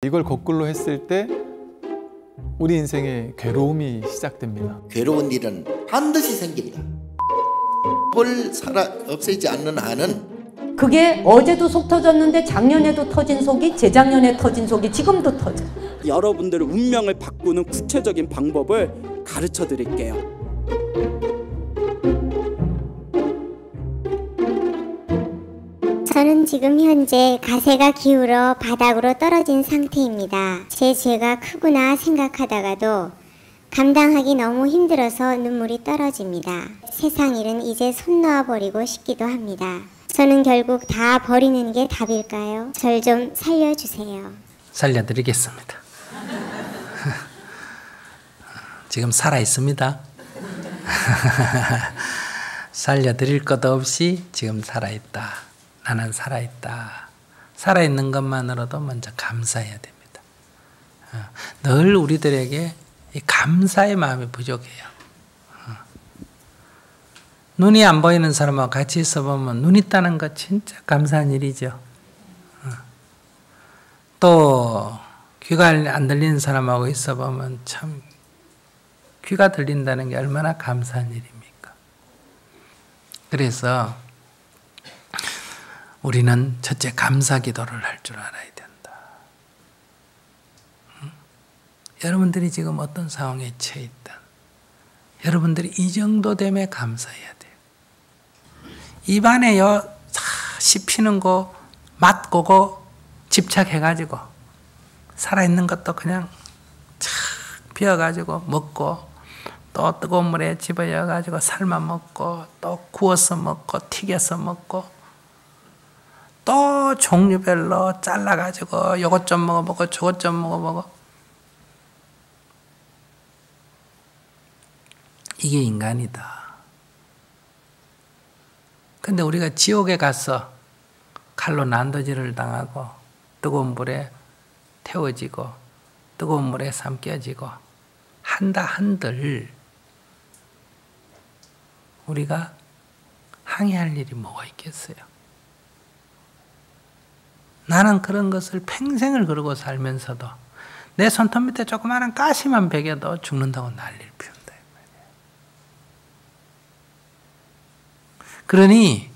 이걸 거꾸로 했을 때 우리 인생에 괴로움이 시작됩니다. 괴로운 일은 반드시 생긴다. 그걸 없애지 않는 한은 그게 어제도 속 터졌는데 작년에도 터진 속이 재작년에 터진 속이 지금도 터져. 여러분들의 운명을 바꾸는 구체적인 방법을 가르쳐 드릴게요. 저는 지금 현재 가세가 기울어 바닥으로 떨어진 상태입니다. 제 죄가 크구나 생각하다가도 감당하기 너무 힘들어서 눈물이 떨어집니다. 세상 일은 이제 손 놓아버리고 싶기도 합니다. 저는 결국 다 버리는 게 답일까요? 절 좀 살려주세요. 살려드리겠습니다. 지금 살아있습니다. 살려드릴 것도 없이 지금 살아있다. 나는 살아있다. 살아있는 것만으로도 먼저 감사해야 됩니다. 늘 우리들에게 이 감사의 마음이 부족해요. 눈이 안 보이는 사람하고 같이 있어 보면 눈 있다는 거 진짜 감사한 일이죠. 또 귀가 안 들리는 사람하고 있어 보면 참 귀가 들린다는 게 얼마나 감사한 일입니까? 그래서 우리는 첫째 감사 기도를 할 줄 알아야 된다. 여러분들이 지금 어떤 상황에 처해 있든 여러분들이 이 정도 되면 감사해야 돼요. 입안에 씹히는 거 맛보고 집착해가지고 살아있는 것도 그냥 착 비워가지고 먹고 또 뜨거운 물에 집어여가지고 삶아 먹고 또 구워서 먹고 튀겨서 먹고 또 종류별로 잘라가지고 요것 좀 먹어보고 저것 좀 먹어보고 이게 인간이다. 근데 우리가 지옥에 가서 칼로 난도질을 당하고 뜨거운 물에 태워지고 뜨거운 물에 삼켜지고 한다 한들 우리가 항의할 일이 뭐가 있겠어요? 나는 그런 것을 평생을 그러고 살면서도 내 손톱 밑에 조그마한 가시만 베겨도 죽는다고 난리를 피운다. 그러니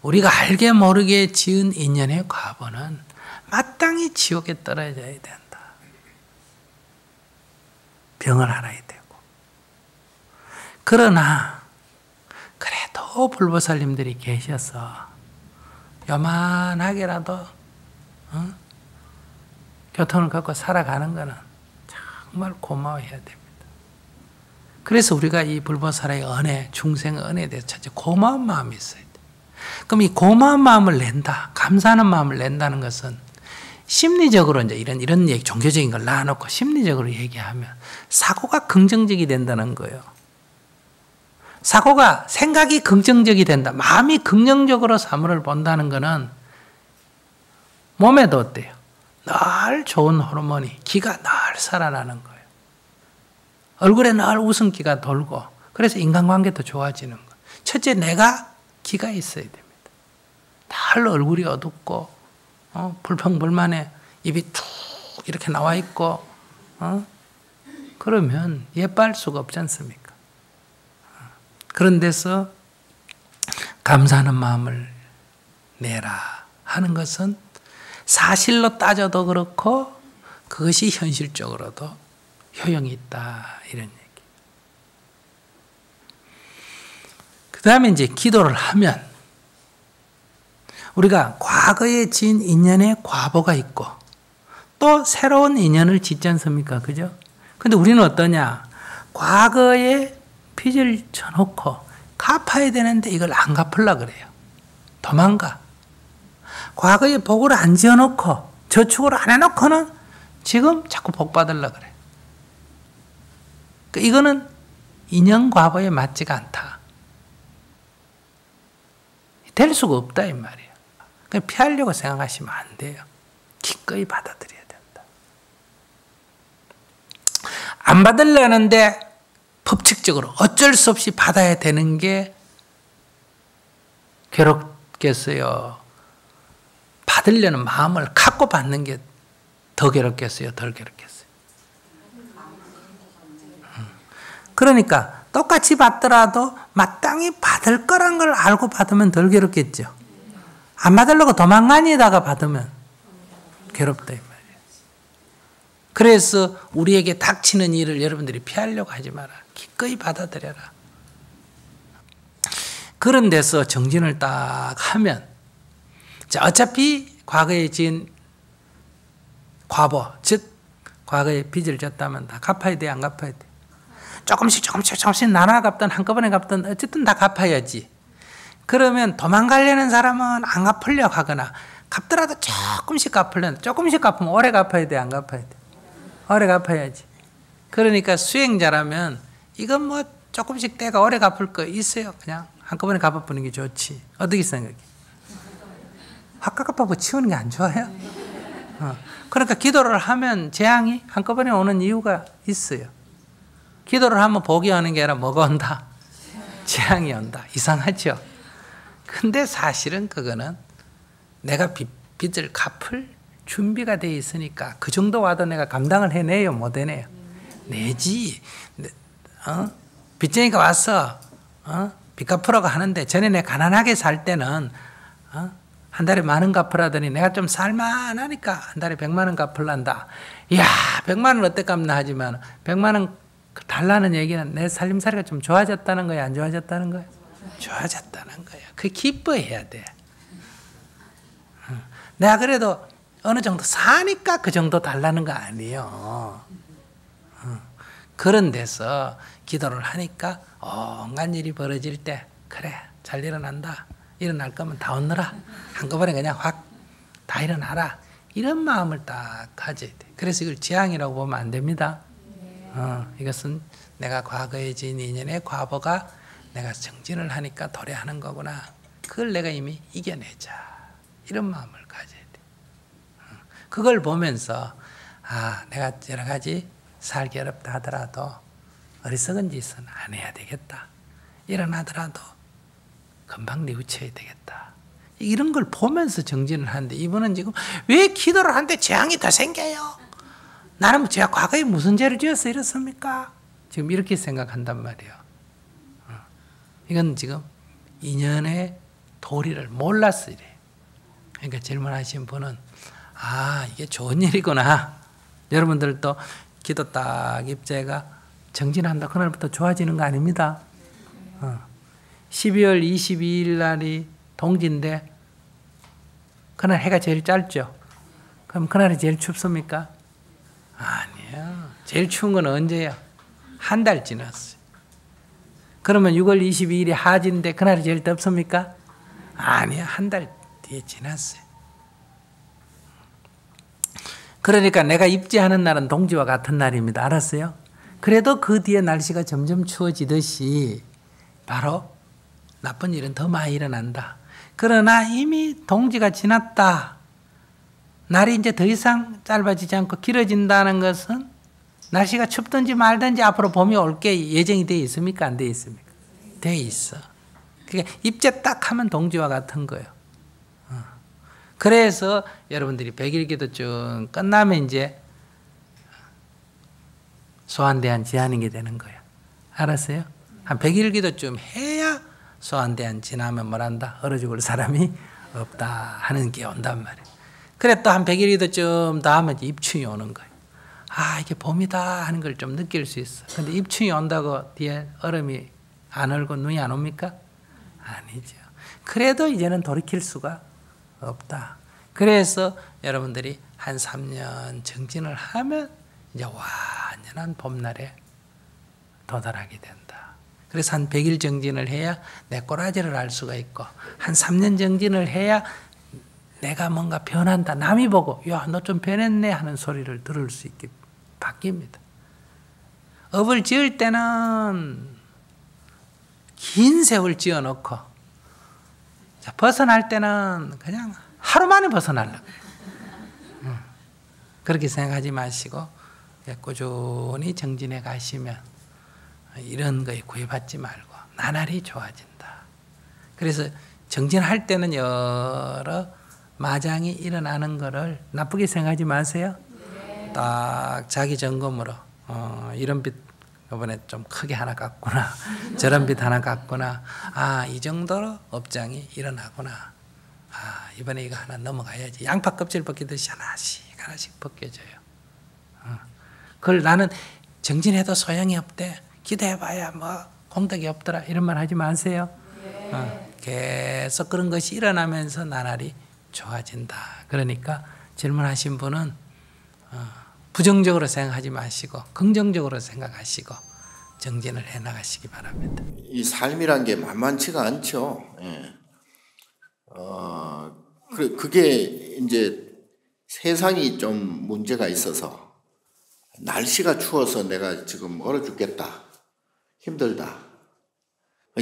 우리가 알게 모르게 지은 인연의 과보는 마땅히 지옥에 떨어져야 된다. 병을 알아야 되고. 그러나 그래도 불보살님들이 계셔서 요만하게라도 교통을 갖고 살아가는 것은 정말 고마워해야 됩니다. 그래서 우리가 이 불보살의 은혜, 중생의 은혜에 대해서 첫째 고마운 마음이 있어야 돼. 그럼 이 고마운 마음을 낸다, 감사하는 마음을 낸다는 것은 심리적으로 이제 이런 얘기, 종교적인 걸 놔놓고 심리적으로 얘기하면 사고가 긍정적이 된다는 거예요. 사고가 생각이 긍정적이 된다, 마음이 긍정적으로 사물을 본다는 것은 몸에도 어때요? 늘 좋은 호르몬이, 기가 늘 살아나는 거예요. 얼굴에 늘 웃음기가 돌고, 그래서 인간관계도 좋아지는 거예요. 첫째, 내가 기가 있어야 됩니다. 늘 얼굴이 어둡고, 불평불만에 입이 툭 이렇게 나와 있고, 그러면 예뻐할 수가 없지 않습니까? 그런 데서 감사하는 마음을 내라 하는 것은 사실로 따져도 그렇고 그것이 현실적으로도 효용이 있다, 이런 얘기. 그 다음에 이제 기도를 하면 우리가 과거에 지은 인연의 과보가 있고 또 새로운 인연을 짓지 않습니까? 그죠? 근데 우리는 어떠냐? 과거에 빚을 져놓고 갚아야 되는데 이걸 안 갚으려고 그래요. 도망가. 과거에 복을 안 지어놓고 저축을 안 해놓고는 지금 자꾸 복 받으려고 그래. 그러니까 이거는 인연 과보에 맞지가 않다. 될 수가 없다 이 말이에요. 그러니까 피하려고 생각하시면 안 돼요. 기꺼이 받아들여야 된다. 안 받으려는데 법칙적으로 어쩔 수 없이 받아야 되는 게 괴롭겠어요. 받으려는 마음을 갖고 받는 게 더 괴롭겠어요? 덜 괴롭겠어요? 그러니까 똑같이 받더라도 마땅히 받을 거란 걸 알고 받으면 덜 괴롭겠죠. 안 받으려고 도망가니다가 받으면 괴롭다 이 말이에요. 그래서 우리에게 닥치는 일을 여러분들이 피하려고 하지 마라. 기꺼이 받아들여라. 그런 데서 정진을 딱 하면 자, 어차피 과거에 지은 과보, 즉 과거에 빚을 졌다면 다 갚아야 돼, 안 갚아야 돼? 조금씩 나눠 갚든 한꺼번에 갚든 어쨌든 다 갚아야지. 그러면 도망가려는 사람은 안 갚으려고 하거나 갚더라도 조금씩 갚으면 오래 갚아야 돼, 안 갚아야 돼? 오래 갚아야지. 그러니까 수행자라면 이건 뭐 조금씩 때가 오래 갚을 거 있어요. 그냥 한꺼번에 갚아보는 게 좋지. 어떻게 생각해? 확 갚아보고 치우는 게 안 좋아요? 그러니까 기도를 하면 재앙이 한꺼번에 오는 이유가 있어요. 기도를 하면 복이 오는 게 아니라 뭐가 온다? 재앙이 온다. 이상하죠? 근데 사실은 그거는 내가 빚을 갚을 준비가 돼 있으니까 그 정도 와도 내가 감당을 해내요? 못 해내요? 내지. 빚쟁이가 와서 빚 갚으라고 하는데 전에 내가 가난하게 살 때는 한 달에 10,000원 갚으라더니 내가 좀 살만하니까 한 달에 100만 원 갚으란다. 이야, 100만 원 어때 갚나 하지만 100만 원 달라는 얘기는 내 살림살이가 좀 좋아졌다는 거야, 안 좋아졌다는 거야? 좋아졌다는 거야. 그게 기뻐해야 돼. 내가 그래도 어느 정도 사니까 그 정도 달라는 거 아니에요. 그런 데서 기도를 하니까 온갖 일이 벌어질 때 그래, 잘 일어난다. 일어날 거면 다 얻느라. 한꺼번에 그냥 확 다 일어나라. 이런 마음을 딱 가져야 돼. 그래서 이걸 재앙이라고 보면 안 됩니다. 이것은 내가 과거에 지은 인연의 과보가 내가 정진을 하니까 도래하는 거구나. 그걸 내가 이미 이겨내자. 이런 마음을 가져야 돼. 그걸 보면서 내가 여러 가지 살기 어렵다 하더라도 어리석은 짓은 안 해야 되겠다. 일어나더라도 금방 뉘우쳐야 되겠다. 이런 걸 보면서 정진을 하는데 이분은 지금 왜 기도를 하는데 재앙이 더 생겨요? 나는 제가 과거에 무슨 죄를 지어서 이렇습니까? 지금 이렇게 생각한단 말이에요. 이건 지금 인연의 도리를 몰라서 이래요. 그러니까 질문하신 분은 이게 좋은 일이구나. 여러분들도 기도 딱 입제가 정진한다. 그날부터 좋아지는 거 아닙니다. 12월 22일 날이 동지인데 그날 해가 제일 짧죠. 그럼 그날이 제일 춥습니까? 아니에요. 제일 추운 건 언제야? 한 달 지났어요. 그러면 6월 22일이 하지인데 그날이 제일 덥습니까? 아니에요. 한 달 뒤에 지났어요. 그러니까 내가 입지하는 날은 동지와 같은 날입니다. 알았어요? 그래도 그 뒤에 날씨가 점점 추워지듯이 바로 나쁜 일은 더 많이 일어난다. 그러나 이미 동지가 지났다. 날이 이제 더 이상 짧아지지 않고 길어진다는 것은 날씨가 춥든지 말든지 앞으로 봄이 올 게 예정이 되어 있습니까? 안 되어 있습니까? 되어 있어. 그러니까 입제 딱 하면 동지와 같은 거예요. 그래서 여러분들이 100일 기도쯤 끝나면 이제 소환대한 지나는 게 되는 거예요. 알았어요? 한 100일 기도쯤 해야 소환대한 지나면 뭐란다? 얼어 죽을 사람이 없다 하는 게 온단 말이에요. 그래 또 한 100일 기도쯤 더 하면 입춘이 오는 거예요. 이게 봄이다 하는 걸 좀 느낄 수 있어. 근데 입춘이 온다고 뒤에 얼음이 안 얼고 눈이 안 옵니까? 아니죠. 그래도 이제는 돌이킬 수가 없다. 그래서 여러분들이 한 3년 정진을 하면 이제 완전한 봄날에 도달하게 된다. 그래서 한 100일 정진을 해야 내 꼬라지를 알 수가 있고 한 3년 정진을 해야 내가 뭔가 변한다. 남이 보고 야, 너 좀 변했네 하는 소리를 들을 수 있게 바뀝니다. 업을 지을 때는 긴 세월 지어놓고 벗어날 때는 그냥 하루 만에 벗어나려고. 그렇게 생각하지 마시고 꾸준히 정진해 가시면 이런 거에 구애받지 말고 나날이 좋아진다. 그래서 정진할 때는 여러 마장이 일어나는 거를 나쁘게 생각하지 마세요. 딱 자기 점검으로 이런 빚 이번에 좀 크게 하나 깠구나. 저런 빚 하나 깠구나. 아, 이 정도로 업장이 일어나구나. 아, 이번에 이거 하나 넘어가야지. 양파 껍질 벗기듯이 하나씩 벗겨져요. 그걸 나는 정진해도 소용이 없대. 기도해봐야 뭐 공덕이 없더라. 이런 말 하지 마세요. 계속 그런 것이 일어나면서 나날이 좋아진다. 그러니까 질문하신 분은 부정적으로 생각하지 마시고 긍정적으로 생각하시고 정진을 해나가시기 바랍니다. 이 삶이란 게 만만치가 않죠. 예. 그게 이제 세상이 좀 문제가 있어서 날씨가 추워서 내가 지금 얼어 죽겠다. 힘들다.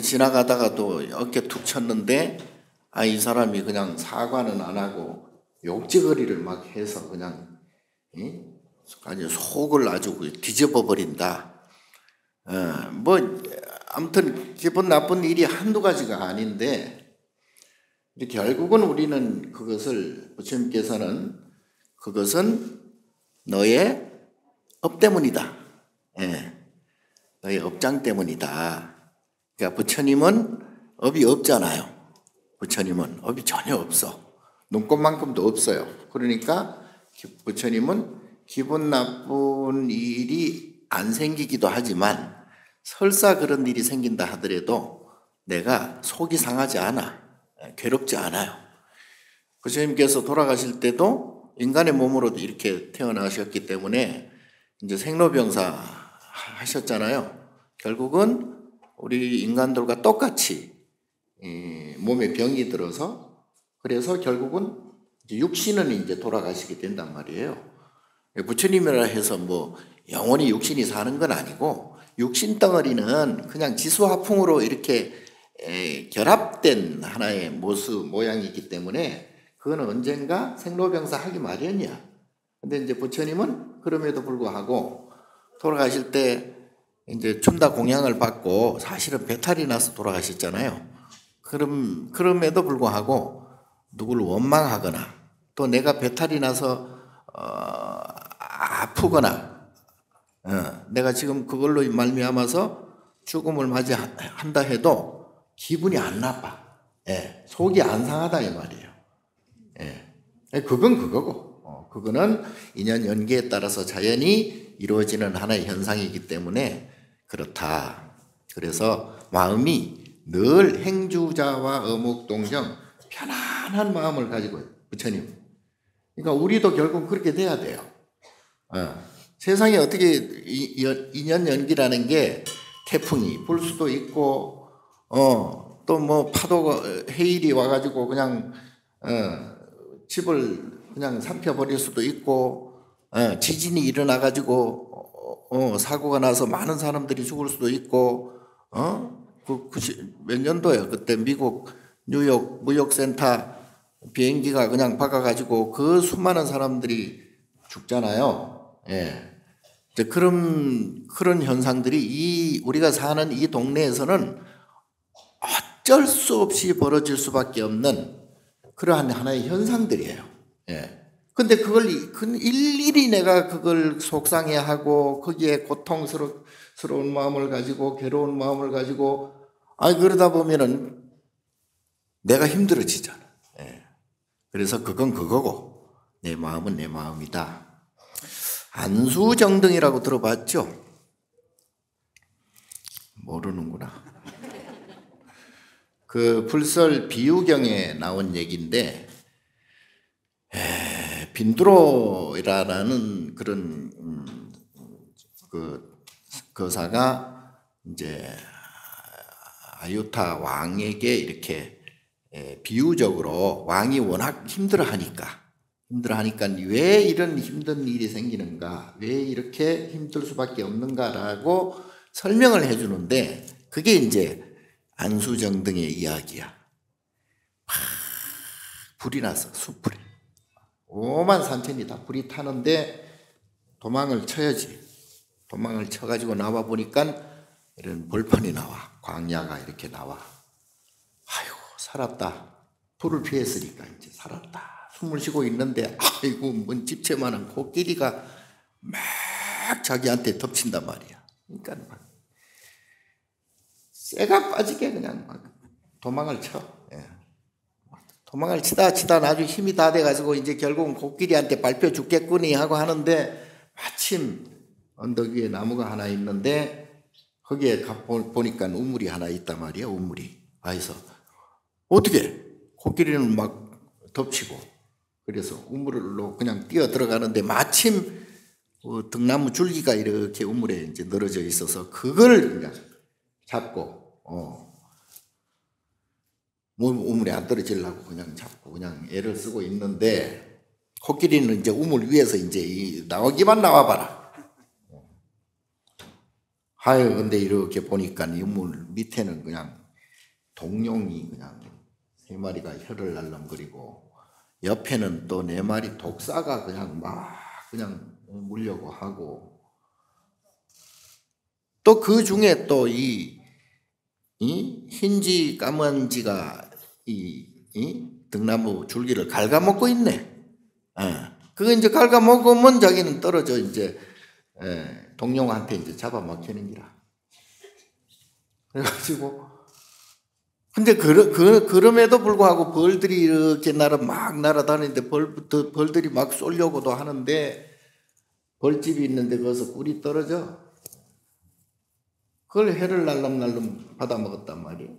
지나가다가 또 어깨 툭 쳤는데 이 사람이 그냥 사과는 안 하고 욕지거리를 막 해서 그냥 아주 속을 아주 뒤집어 버린다. 뭐 아무튼 기분 나쁜 일이 한두 가지가 아닌데 결국은 우리는 그것을 부처님께서는 그것은 너의 업 때문이다. 너의 업장 때문이다. 그러니까 부처님은 업이 없잖아요. 부처님은 업이 전혀 없어. 눈곱만큼도 없어요. 그러니까 부처님은 기분 나쁜 일이 안 생기기도 하지만 설사 그런 일이 생긴다 하더라도 내가 속이 상하지 않아. 괴롭지 않아요. 부처님께서 돌아가실 때도 인간의 몸으로도 이렇게 태어나셨기 때문에 이제 생로병사 하셨잖아요. 결국은 우리 인간들과 똑같이 몸에 병이 들어서 그래서 결국은 이제 육신은 이제 돌아가시게 된단 말이에요. 부처님이라 해서 뭐 영원히 육신이 사는 건 아니고 육신 덩어리는 그냥 지수화풍으로 이렇게 결합된 하나의 모양이기 때문에 그거는 언젠가 생로병사 하기 마련이야. 근데 이제 부처님은 그럼에도 불구하고 돌아가실 때 이제 춘다 공양을 받고 사실은 배탈이 나서 돌아가셨잖아요. 그럼에도 불구하고 누구를 원망하거나 또 내가 배탈이 나서 아프거나 내가 지금 그걸로 말미암아서 죽음을 맞이한다 해도 기분이 안 나빠. 속이 안 상하다 이 말이에요. 그건 그거고 그거는 인연 연계에 따라서 자연히 이루어지는 하나의 현상이기 때문에 그렇다. 그래서 마음이 늘 행주자와 어묵동정 편안한 마음을 가지고 부처님. 그러니까 우리도 결국 그렇게 돼야 돼요. 세상에 어떻게 인연 연기라는 게 태풍이 불 수도 있고 또 뭐 파도가 해일이 와가지고 그냥 집을 그냥 삼켜버릴 수도 있고 지진이 일어나가지고 사고가 나서 많은 사람들이 죽을 수도 있고 몇 년도예요. 그때 미국 뉴욕 무역센터 비행기가 그냥 박아가지고 그 수많은 사람들이 죽잖아요. 이제 그런 현상들이 우리가 사는 이 동네에서는 어쩔 수 없이 벌어질 수밖에 없는 그러한 하나의 현상들이에요. 근데 그걸 일일이 내가 그걸 속상해하고 거기에 고통스러운 마음을 가지고 괴로운 마음을 가지고 그러다 보면은 내가 힘들어지잖아. 그래서 그건 그거고 내 마음은 내 마음이다. 안수정등이라고 들어봤죠? 모르는구나. 그 불설 비유경에 나온 얘기인데 빈두로라는 그런 그 거사가 이제 아유타 왕에게 이렇게 비유적으로 왕이 워낙 힘들어하니까 왜 이런 힘든 일이 생기는가, 왜 이렇게 힘들 수밖에 없는가라고 설명을 해주는데 그게 이제 안수정등의 이야기야. 불이 나서 숯불에 오만 산천이 다 불이 타는데 도망을 쳐야지. 도망을 쳐가지고 나와 보니까 이런 벌판이 나와. 광야가 이렇게 나와. 아이고 살았다. 불을 피했으니까 이제 살았다. 숨을 쉬고 있는데 아이고 뭔 집채만한 코끼리가 막 자기한테 덮친단 말이야. 그러니까 막 쇠가 빠지게 그냥 막 도망을 쳐. 예. 도망을 치다 나중에 힘이 다 돼가지고 이제 결국은 코끼리한테 밟혀 죽겠거니 하고 하는데 마침 언덕 위에 나무가 하나 있는데 거기에 보니까 우물이 하나 있단 말이야. 우물이. 와서 어떻게 코끼리는 막 덮치고 그래서 우물로 그냥 뛰어 들어가는데 마침 등나무 줄기가 이렇게 우물에 이제 늘어져 있어서 그걸 그냥 잡고 우물에 안 떨어지려고 그냥 잡고 그냥 애를 쓰고 있는데 코끼리는 이제 우물 위에서 이제 나오기만 나와봐라. 아유, 근데 이렇게 보니까 이 우물 밑에는 그냥 동룡이 그냥 3마리가 혀를 날름거리고 옆에는 또 4마리 독사가 그냥 막 그냥 물려고 하고 또 그 중에 또 이 흰지 까만지가 이 등나무 줄기를 갉아먹고 있네. 그거 이제 갉아먹으면 자기는 떨어져 이제 동룡한테 이제 잡아먹히는 기라. 그래가지고 근데 그럼에도 불구하고 벌들이 이렇게 막 날아다니는데 벌들이 막 쏠려고도 하는데 벌집이 있는데 거기서 꿀이 떨어져. 그걸 해를 날름날름 받아먹었단 말이에요.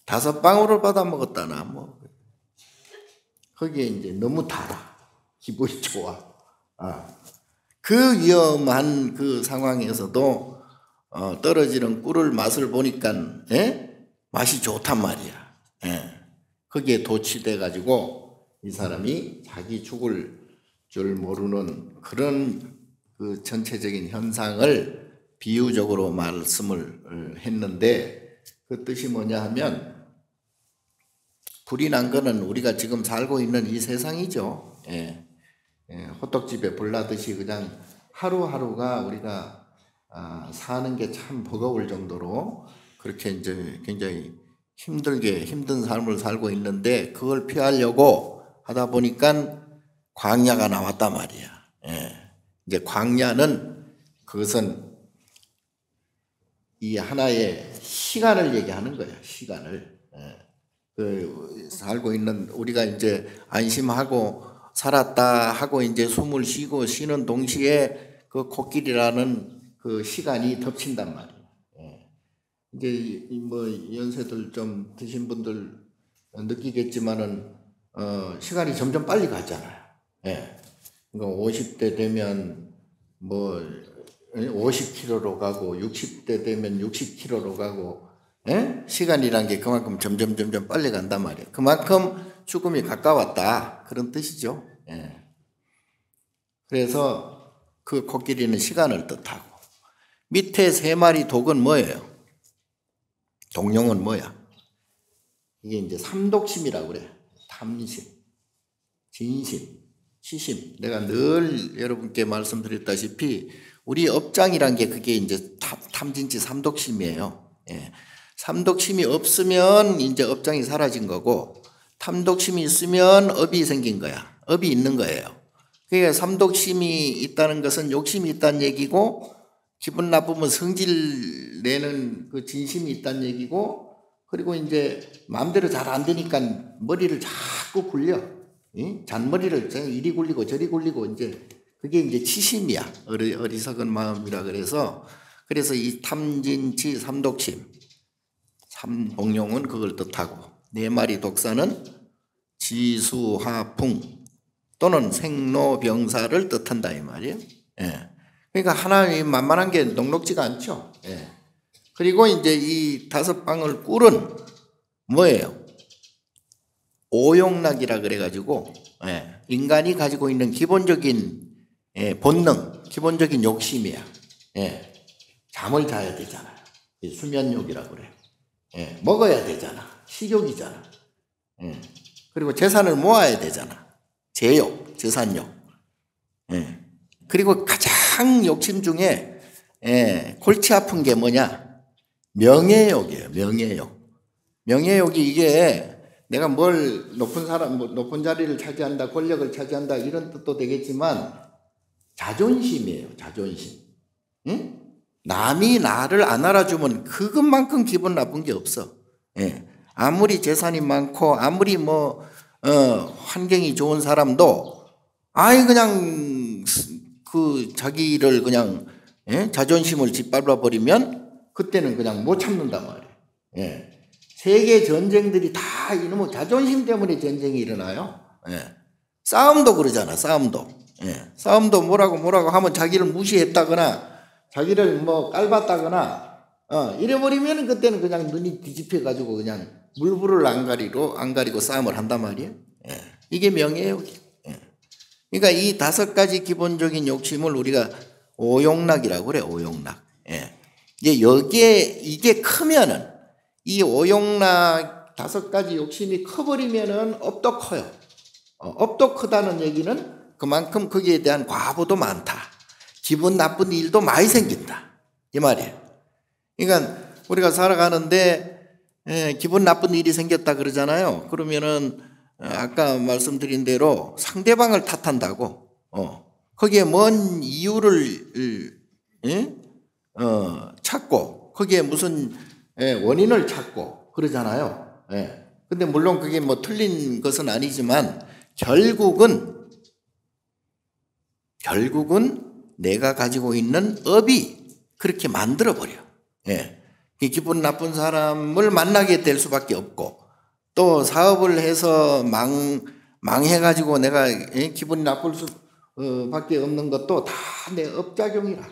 5방울을 받아먹었다나 뭐. 거기에 이제 너무 달아. 기분이 좋아. 그 위험한 그 상황에서도 떨어지는 꿀을 맛을 보니까 맛이 좋단 말이야. 거기에 도취돼 가지고 이 사람이 자기 죽을 줄 모르는 그런 그 전체적인 현상을 비유적으로 말씀을 했는데 그 뜻이 뭐냐 하면 불이 난 거는 우리가 지금 살고 있는 이 세상이죠. 호떡집에 불 나듯이 그냥 하루하루가 우리가 사는 게 참 버거울 정도로 그렇게 이제 굉장히 힘든 삶을 살고 있는데 그걸 피하려고 하다 보니까 광야가 나왔단 말이야. 이제 광야는 그것은 이 하나의 시간을 얘기하는 거야. 시간을. 살고 있는 우리가 이제 안심하고 살았다 하고 이제 숨을 쉬는 동시에 그 코끼리라는 그 시간이 덮친단 말이에요. 이제 뭐 연세들 좀 드신 분들 느끼겠지만은 시간이 점점 빨리 가잖아요. 그러니까 50대 되면 뭐 50km로 가고 60대 되면 60km로 가고 시간이란 게 그만큼 점점 빨리 간단 말이에요. 그만큼 죽음이 가까웠다 그런 뜻이죠. 그래서 그 코끼리는 시간을 뜻하고 밑에 3마리 독은 뭐예요? 동룡은 뭐야? 이게 이제 삼독심이라고 그래. 탐심, 진심, 시심. 내가 늘 여러분께 말씀드렸다시피 우리 업장이란 게 그게 이제 탐진치 삼독심이에요. 삼독심이 없으면 이제 업장이 사라진 거고 탐독심이 있으면 업이 생긴 거야. 업이 있는 거예요. 그러니까 삼독심이 있다는 것은 욕심이 있다는 얘기고 기분 나쁘면 성질 내는 그 진심이 있다는 얘기고 그리고 이제 마음대로 잘 안 되니까 머리를 자꾸 굴려. 잔머리를 이리 굴리고 저리 굴리고 이제 그게 이제 치심이야. 어리석은 마음이라 그래서 이 탐진치 삼독심 삼동룡은 그걸 뜻하고 4마리 독사는 지수하풍 또는 생로병사를 뜻한다 이 말이에요. 그러니까 하나님 만만한 게 녹록지가 않죠. 그리고 이제 이 5방울 꿀은 뭐예요? 오용락이라 그래가지고 인간이 가지고 있는 기본적인 본능, 기본적인 욕심이야. 잠을 자야 되잖아요. 수면욕이라고 그래요. 먹어야 되잖아. 식욕이잖아. 그리고 재산을 모아야 되잖아. 재욕, 재산욕. 그리고 가장 욕심 중에 골치 아픈 게 뭐냐? 명예욕이에요. 명예욕. 명예욕이 이게 내가 뭘 높은 자리를 차지한다, 권력을 차지한다 이런 뜻도 되겠지만 자존심이에요. 자존심. 응? 남이 나를 안 알아주면 그것만큼 기분 나쁜 게 없어. 예. 아무리 재산이 많고 아무리 환경이 좋은 사람도 그냥 그 자기를 그냥 자존심을 짓밟아 버리면 그때는 그냥 못 참는단 말이에요. 예. 세계 전쟁들이 다 이놈의 자존심 때문에 전쟁이 일어나요. 예. 싸움도 그러잖아. 싸움도. 예. 싸움도 뭐라고 하면 자기를 무시했다거나 자기를 깔봤다거나 이래버리면 그때는 그냥 눈이 뒤집혀 가지고 그냥 물불을 안 가리고 싸움을 한단 말이에요. 예. 이게 명예예요. 예. 그러니까 이 5가지 기본적인 욕심을 우리가 오용락이라고 그래. 오용락. 예. 이게 크면은 이 오용락 5가지 욕심이 커버리면은 업도 커요. 업도 크다는 얘기는 그만큼 거기에 대한 과보도 많다. 기분 나쁜 일도 많이 생긴다. 이 말이에요. 그러니까 우리가 살아가는데 기분 나쁜 일이 생겼다 그러잖아요. 그러면은 아까 말씀드린 대로 상대방을 탓한다고. 거기에 뭔 이유를 찾고 거기에 무슨 원인을 찾고 그러잖아요. 근데 물론 그게 틀린 것은 아니지만 결국은 내가 가지고 있는 업이 그렇게 만들어버려. 예. 기분 나쁜 사람을 만나게 될 수밖에 없고 또 사업을 해서 망해가지고 내가 기분이 나쁠 수밖에 없는 것도 다 내 업작용이라.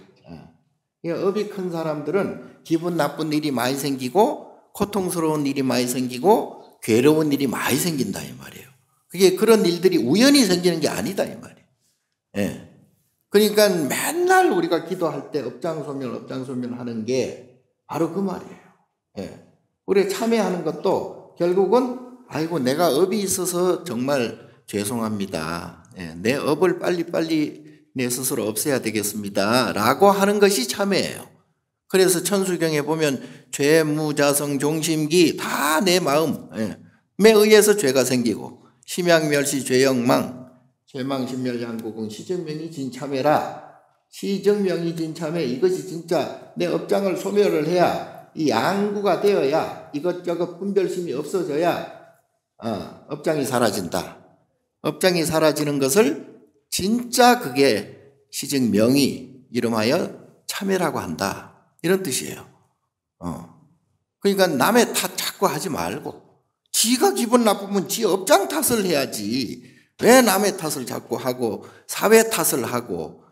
업이 큰 사람들은 기분 나쁜 일이 많이 생기고 고통스러운 일이 많이 생기고 괴로운 일이 많이 생긴다 이 말이에요. 그게 그런 일들이 우연히 생기는 게 아니다 이 말이에요. 예. 그러니까 맨날 우리가 기도할 때 업장소멸 하는 게 바로 그 말이에요. 예. 우리 참회하는 것도 결국은 내가 업이 있어서 정말 죄송합니다. 예. 내 업을 빨리 내 스스로 없애야 되겠습니다. 라고 하는 것이 참회예요. 그래서 천수경에 보면 죄무자성 종심기 다 내 마음에 의해서 죄가 생기고 심양멸시 죄영망 죄망신멸양구궁 시정명이 진참회라. 시정명이 진참회 이것이 진짜 내 업장을 소멸을 해야 이 양구가 되어야 이것저것 분별심이 없어져야 업장이 사라진다. 업장이 사라지는 것을 진짜 그게 시정명이 이름하여 참회라고 한다. 이런 뜻이에요. 그러니까 남의 탓 자꾸 하지 말고 지가 기분 나쁘면 지 업장 탓을 해야지. 왜 남의 탓을 자꾸 하고 사회 탓을 하고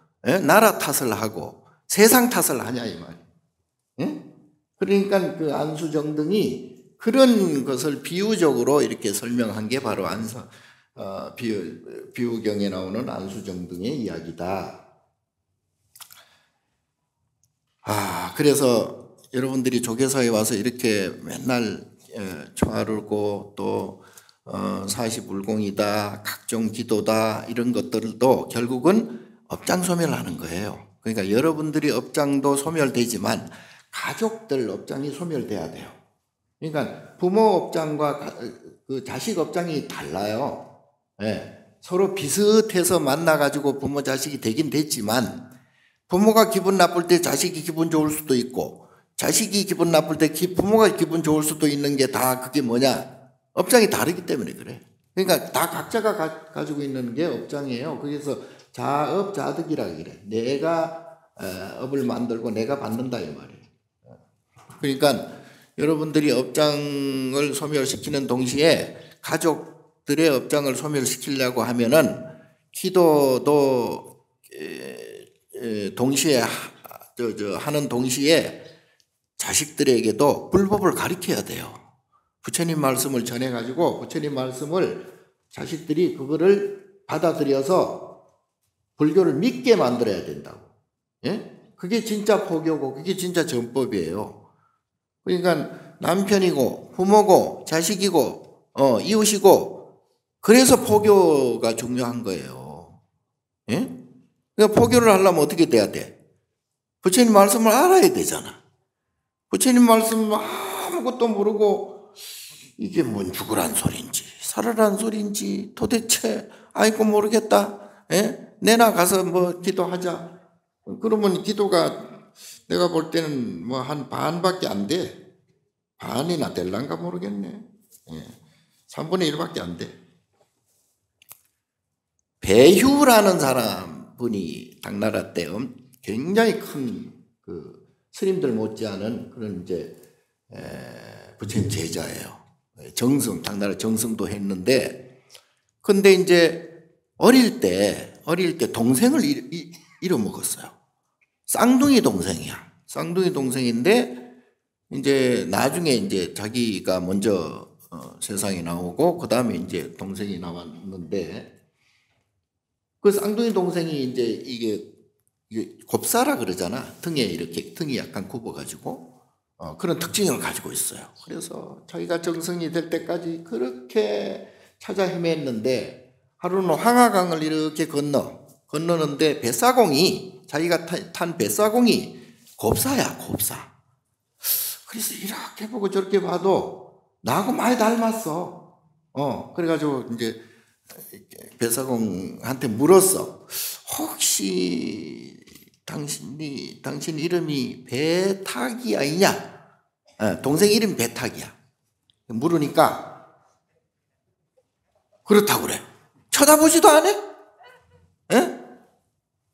나라 탓을 하고 세상 탓을 하냐 이 말이에요. 그러니까 그 안수정등이 그런 것을 비유적으로 이렇게 설명한 게 바로 비유경에 나오는 안수정등의 이야기다. 그래서 여러분들이 조계사에 와서 이렇게 맨날 초하루고 또 40울공이다, 각종 기도다 이런 것들도 결국은 업장 소멸하는 거예요. 그러니까 여러분들이 업장도 소멸되지만 가족들 업장이 소멸돼야 돼요. 그러니까 부모 업장과 그 자식 업장이 달라요. 서로 비슷해서 만나가지고 부모 자식이 되긴 됐지만 부모가 기분 나쁠 때 자식이 기분 좋을 수도 있고 자식이 기분 나쁠 때 부모가 기분 좋을 수도 있는 게 다 그게 뭐냐? 업장이 다르기 때문에 그래. 그러니까 다 각자가 가지고 있는 게 업장이에요. 그래서 자업 자득이라고 그래. 내가 업을 만들고 내가 받는다 이 말이에요. 그러니까 여러분들이 업장을 소멸시키는 동시에 가족들의 업장을 소멸시키려고 하면은 기도도 동시에 하는 동시에 자식들에게도 불법을 가르쳐야 돼요. 부처님 말씀을 전해가지고 부처님 말씀을 자식들이 그거를 받아들여서 불교를 믿게 만들어야 된다고. 그게 진짜 포교고 그게 진짜 전법이에요. 그러니까 남편이고 부모고 자식이고 이웃이고 그래서 포교가 중요한 거예요. 그러니까 포교를 하려면 어떻게 돼야 돼? 부처님 말씀을 알아야 되잖아. 부처님 말씀 아무것도 모르고 이게 뭔 죽으란 소린지 살아란 소린지 도대체 아이고 모르겠다. 내나 가서 뭐 기도하자. 그러면 기도가 내가 볼 때는 뭐 한 반밖에 안 돼. 반이나 될란가 모르겠네. 3분의 1밖에 안 돼. 배휴라는 사람 분이 당나라 때 굉장히 큰 그 스님들 못지않은 그런 이제 부처님 제자예요. 당나라 정승도 했는데, 근데 이제 어릴 때 동생을 잃어먹었어요. 쌍둥이 동생이야. 쌍둥이 동생인데 이제 나중에 이제 자기가 먼저 세상에 나오고 그 다음에 이제 동생이 나왔는데, 그 쌍둥이 동생이 이제 이게 곱사라 그러잖아. 등에 이렇게 등이 약간 굽어가지고 그런 특징을 가지고 있어요. 그래서 자기가 정승이 될 때까지 그렇게 찾아 헤맸는데, 하루는 황하강을 이렇게 건너는데 뱃사공이, 자기가 탄 뱃사공이 곱사야, 곱사. 그래서 이렇게 보고 저렇게 봐도 나하고 많이 닮았어. 그래가지고 이제 뱃사공한테 물었어. 혹시 당신 이름이 배탁이 아니냐? 동생 이름이 배탁이야. 물으니까 그렇다고 그래. 쳐다보지도 않아?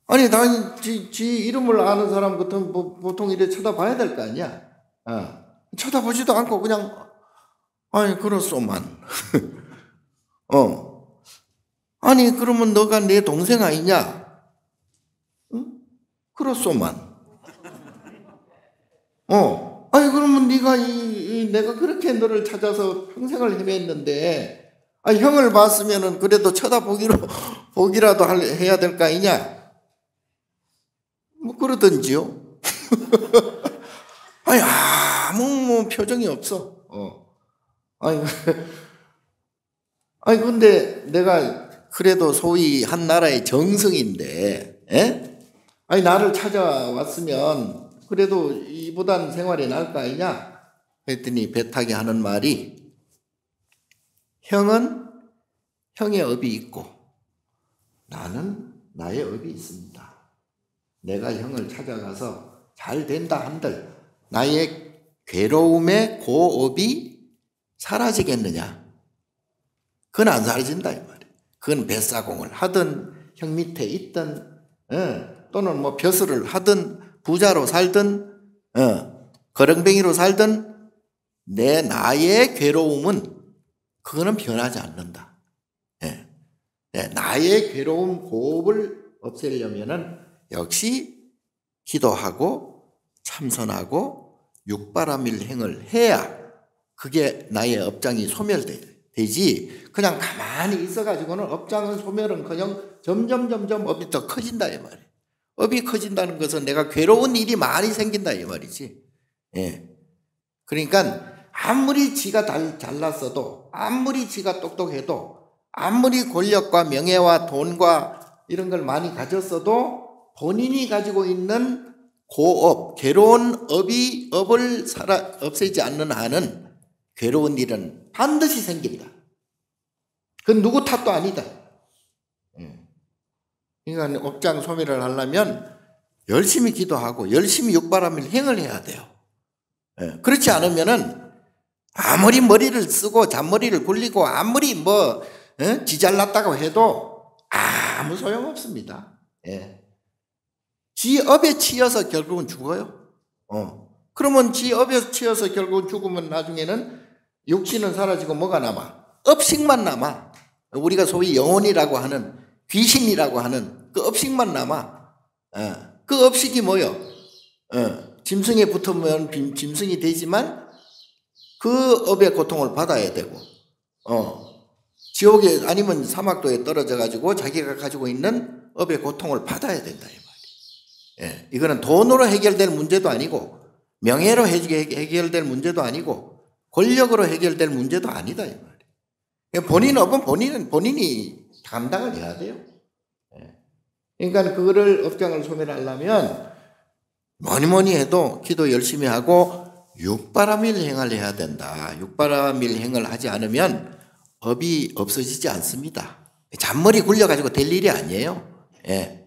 아니, 당연히 지 이름을 아는 사람 같으면 보통 이래 쳐다봐야 될 거 아니야? 쳐다보지도 않고 그냥, 아니, 그렇소만. 아니, 그러면 너가 내 동생 아니냐? 응? 그렇소만. 아니, 그러면 네가 내가 그렇게 너를 찾아서 평생을 헤맸는데, 아니, 형을 봤으면은 그래도 보기라도 해야 될 거 아니냐? 뭐 그러던지요. 아니, 아무 표정이 없어. 아니, 근데 내가 그래도 소위 한 나라의 정승인데, 아니, 나를 찾아왔으면 그래도 이보단 생활이 나을 거 아니냐? 그랬더니 배탁이 하는 말이, 형은 형의 업이 있고 나는 나의 업이 있습니다. 내가 형을 찾아가서 잘 된다 한들 나의 괴로움의 고업이 사라지겠느냐? 그건 안 사라진다 이 말이에요. 그건 뱃사공을 하든 형 밑에 있든 또는 뭐 벼슬을 하든 부자로 살든 거렁뱅이로 살든 나의 괴로움은 그거는 변하지 않는다. 나의 괴로움 고업을 없애려면은 역시 기도하고 참선하고 육바라밀행을 해야 그게 나의 업장이 소멸되지, 그냥 가만히 있어가지고는 업장은 소멸은 그냥 점점 업이 더 커진다 이 말이에요. 업이 커진다는 것은 내가 괴로운 일이 많이 생긴다 이 말이지. 그러니까 아무리 지가 잘났어도, 아무리 지가 똑똑해도, 아무리 권력과 명예와 돈과 이런 걸 많이 가졌어도 본인이 가지고 있는 고업, 괴로운 업을 없애지 않는 한은 괴로운 일은 반드시 생긴다. 그건 누구 탓도 아니다. 그러니까 업장 소멸을 하려면 열심히 기도하고 열심히 육바라밀행을 해야 돼요. 그렇지 않으면은 아무리 머리를 쓰고 잔머리를 굴리고 아무리 지 잘났다고 해도 아무 소용없습니다. 지 업에 치여서 결국은 죽어요. 그러면 지 업에 치여서 결국은 죽으면 나중에는 육신은 사라지고 뭐가 남아? 업식만 남아. 우리가 소위 영혼이라고 하는, 귀신이라고 하는 그 업식만 남아. 그 업식이 뭐요? 짐승에 붙으면 짐승이 되지만 그 업의 고통을 받아야 되고, 지옥에 아니면 사막도에 떨어져 가지고 자기가 가지고 있는 업의 고통을 받아야 된다 이 말이에요. 이거는 돈으로 해결될 문제도 아니고, 명예로 해결될 문제도 아니고, 권력으로 해결될 문제도 아니다 이 말이에요. 본인 업은 본인이 감당을 해야 돼요. 그러니까 그거를 업장을 소멸하려면 뭐니 해도 기도 열심히 하고 육바라밀행을 해야 된다. 육바라밀행을 하지 않으면 업이 없어지지 않습니다. 잔머리 굴려가지고 될 일이 아니에요. 예.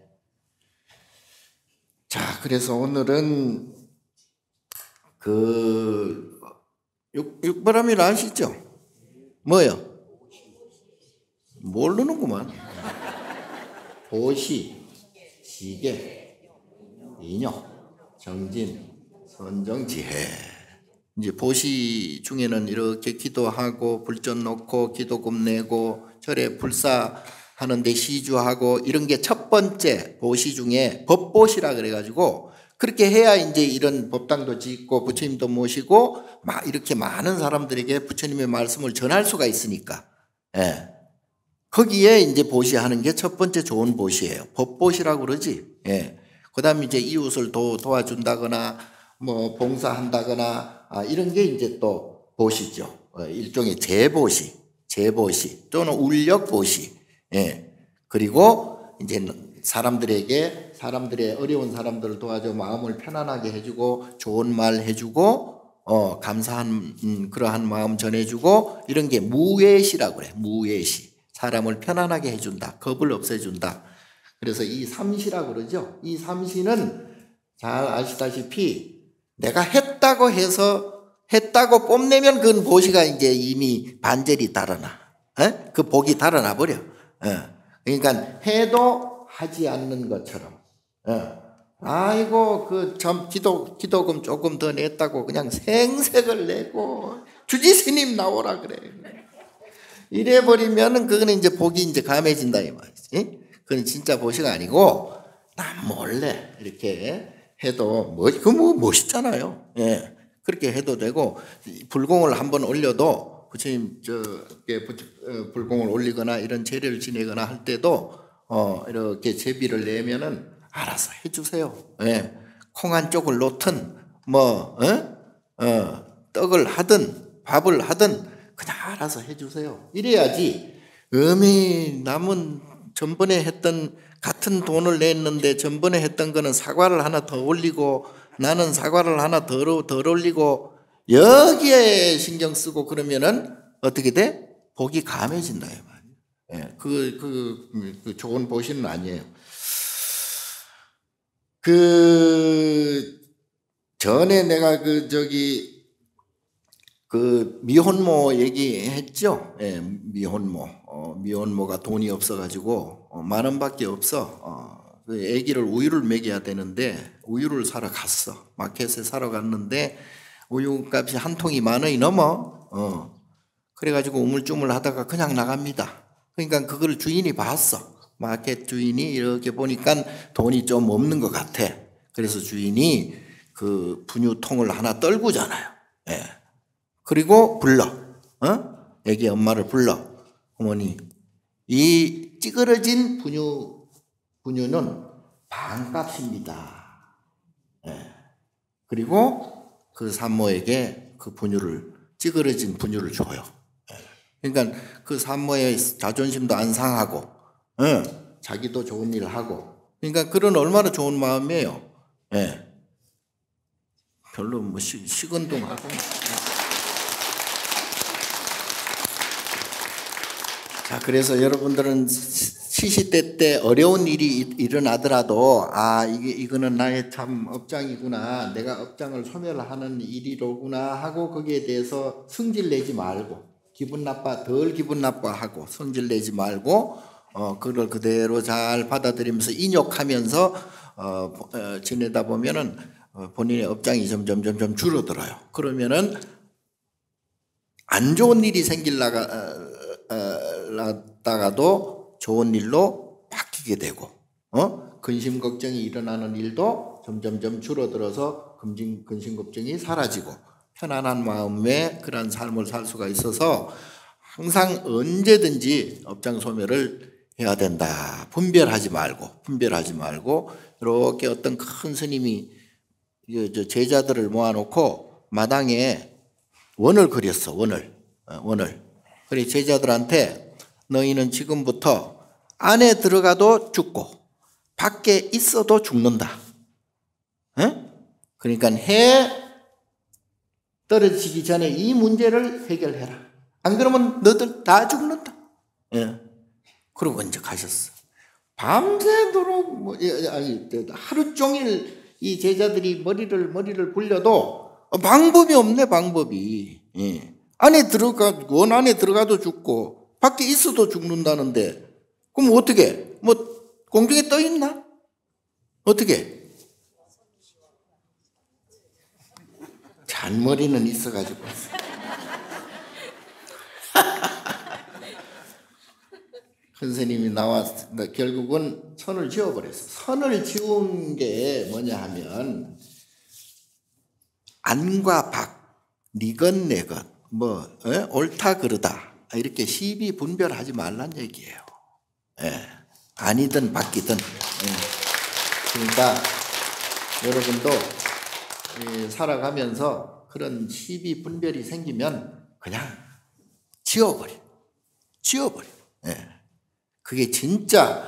자, 그래서 오늘은 육바람이라 아시죠? 뭐요? 모르는구만. 보시, 시계, 인욕, 정진, 선정, 지혜. 이제 보시 중에는 이렇게 기도하고 불전 놓고 기도금 내고 절에 불사하는데 시주하고 이런 게 첫 번째 보시 중에 법보시라 그래가지고 그렇게 해야 이제 이런 법당도 짓고 부처님도 모시고 막 이렇게 많은 사람들에게 부처님의 말씀을 전할 수가 있으니까. 예. 거기에 이제 보시하는 게 첫 번째 좋은 보시예요. 법보시라고 그러지. 예. 그 다음에 이제 이웃을 도와준다거나 뭐 봉사한다거나 이런 게 이제 또 보시죠. 일종의 재보시 또는 울력보시. 예. 그리고 이제 사람들의 어려운 사람들을 도와줘 마음을 편안하게 해주고 좋은 말 해주고 감사한 그러한 마음 전해주고 이런 게 무예시라고 그래. 무예시. 사람을 편안하게 해준다. 겁을 없애준다. 그래서 이 삼시라고 그러죠. 이 삼시는 잘 아시다시피 내가 했다고 해서 했다고 뽐내면 그 보시가 이제 이미 반절이 달아나. 그 복이 달아나 버려. 그러니까 해도 하지 않는 것처럼. 아이고 기도금 조금 더 냈다고 그냥 생색을 내고 주지스님 나오라 그래. 이래 버리면은 그거는 이제 복이 이제 감해진다 이 말이지. 그건 진짜 보시가 아니고 남 몰래 이렇게 해도 뭐 멋있잖아요. 예. 그렇게 해도 되고 불공을 한번 올려도 부처님 불공을 올리거나 이런 제례를 지내거나 할 때도 이렇게 제비를 내면은 알아서 해주세요. 예. 콩 한 쪽을 놓든 떡을 하든 밥을 하든 그냥 알아서 해주세요. 이래야지 남은 전번에 했던 같은 돈을 냈는데 전번에 했던 거는 사과를 하나 더 올리고 나는 사과를 하나 더 올리고 여기에 신경 쓰고 그러면은 어떻게 돼? 복이 감해진다 이 말이에요. 예, 그 좋은 보시는 아니에요. 전에 내가 미혼모 얘기했죠. 예, 미혼모가 돈이 없어가지고 10,000원밖에 없어. 그 아기를 우유를 먹여야 되는데 우유를 사러 갔어. 마켓에 사러 갔는데 우유값이 한 통이 10,000원이 넘어. 그래가지고 우물쭈물하다가 그냥 나갑니다. 그러니까 그걸 주인이 봤어. 마켓 주인이 이렇게 보니까 돈이 좀 없는 것 같아. 그래서 주인이 그 분유통을 하나 떨구잖아요. 예. 그리고 불러. 애기 엄마를 불러. 어머니, 이 찌그러진 분유는 반값입니다. 예. 그리고 그 산모에게 그 찌그러진 분유를 줘요. 예. 그러니까 그 산모의 자존심도 안 상하고, 자기도 좋은 일을 하고. 그러니까 그런 얼마나 좋은 마음이에요. 예. 별로 뭐 식은동하고. 자, 그래서 여러분들은 시시때 때 어려운 일이 일어나더라도 이거는 나의 참 업장이구나, 내가 업장을 소멸하는 일이로구나 하고 거기에 대해서 성질내지 말고 덜 기분 나빠하고 성질내지 말고 그걸 그대로 잘 받아들이면서 인욕하면서 지내다 보면은 본인의 업장이 점점 줄어들어요. 그러면은 안 좋은 일이 생길다가도 좋은 일로 바뀌게 되고, 근심 걱정이 일어나는 일도 점점 줄어들어서 근심 걱정이 사라지고 편안한 마음에 그런 삶을 살 수가 있어서 항상 언제든지 업장 소멸을 해야 된다. 분별하지 말고 이렇게 어떤 큰 스님이 제자들을 모아놓고 마당에 원을 그렸어. 원을. 그래 제자들한테 너희는 지금부터 안에 들어가도 죽고 밖에 있어도 죽는다. 그러니까 해 떨어지기 전에 이 문제를 해결해라. 안 그러면 너들 다 죽는다. 그러고 이제 가셨어. 밤새도록 하루 종일 이 제자들이 머리를 굴려도 방법이 없네, 방법이. 예. 원 안에 들어가도 죽고 밖에 있어도 죽는다는데 그럼 어떻게? 뭐 공중에 떠 있나? 어떻게? 잔머리는 있어가지고. 큰 스님이 나와서 결국은 선을 지워버렸어. 선을 지운 게 뭐냐 하면 안과 박, 니건 내것, 옳다 그르다 이렇게 시비 분별하지 말란 얘기예요. 예. 아니든 바뀌든. 예. 그러니까 여러분도 살아가면서 그런 시비 분별이 생기면 그냥 지워버려. 예. 그게 진짜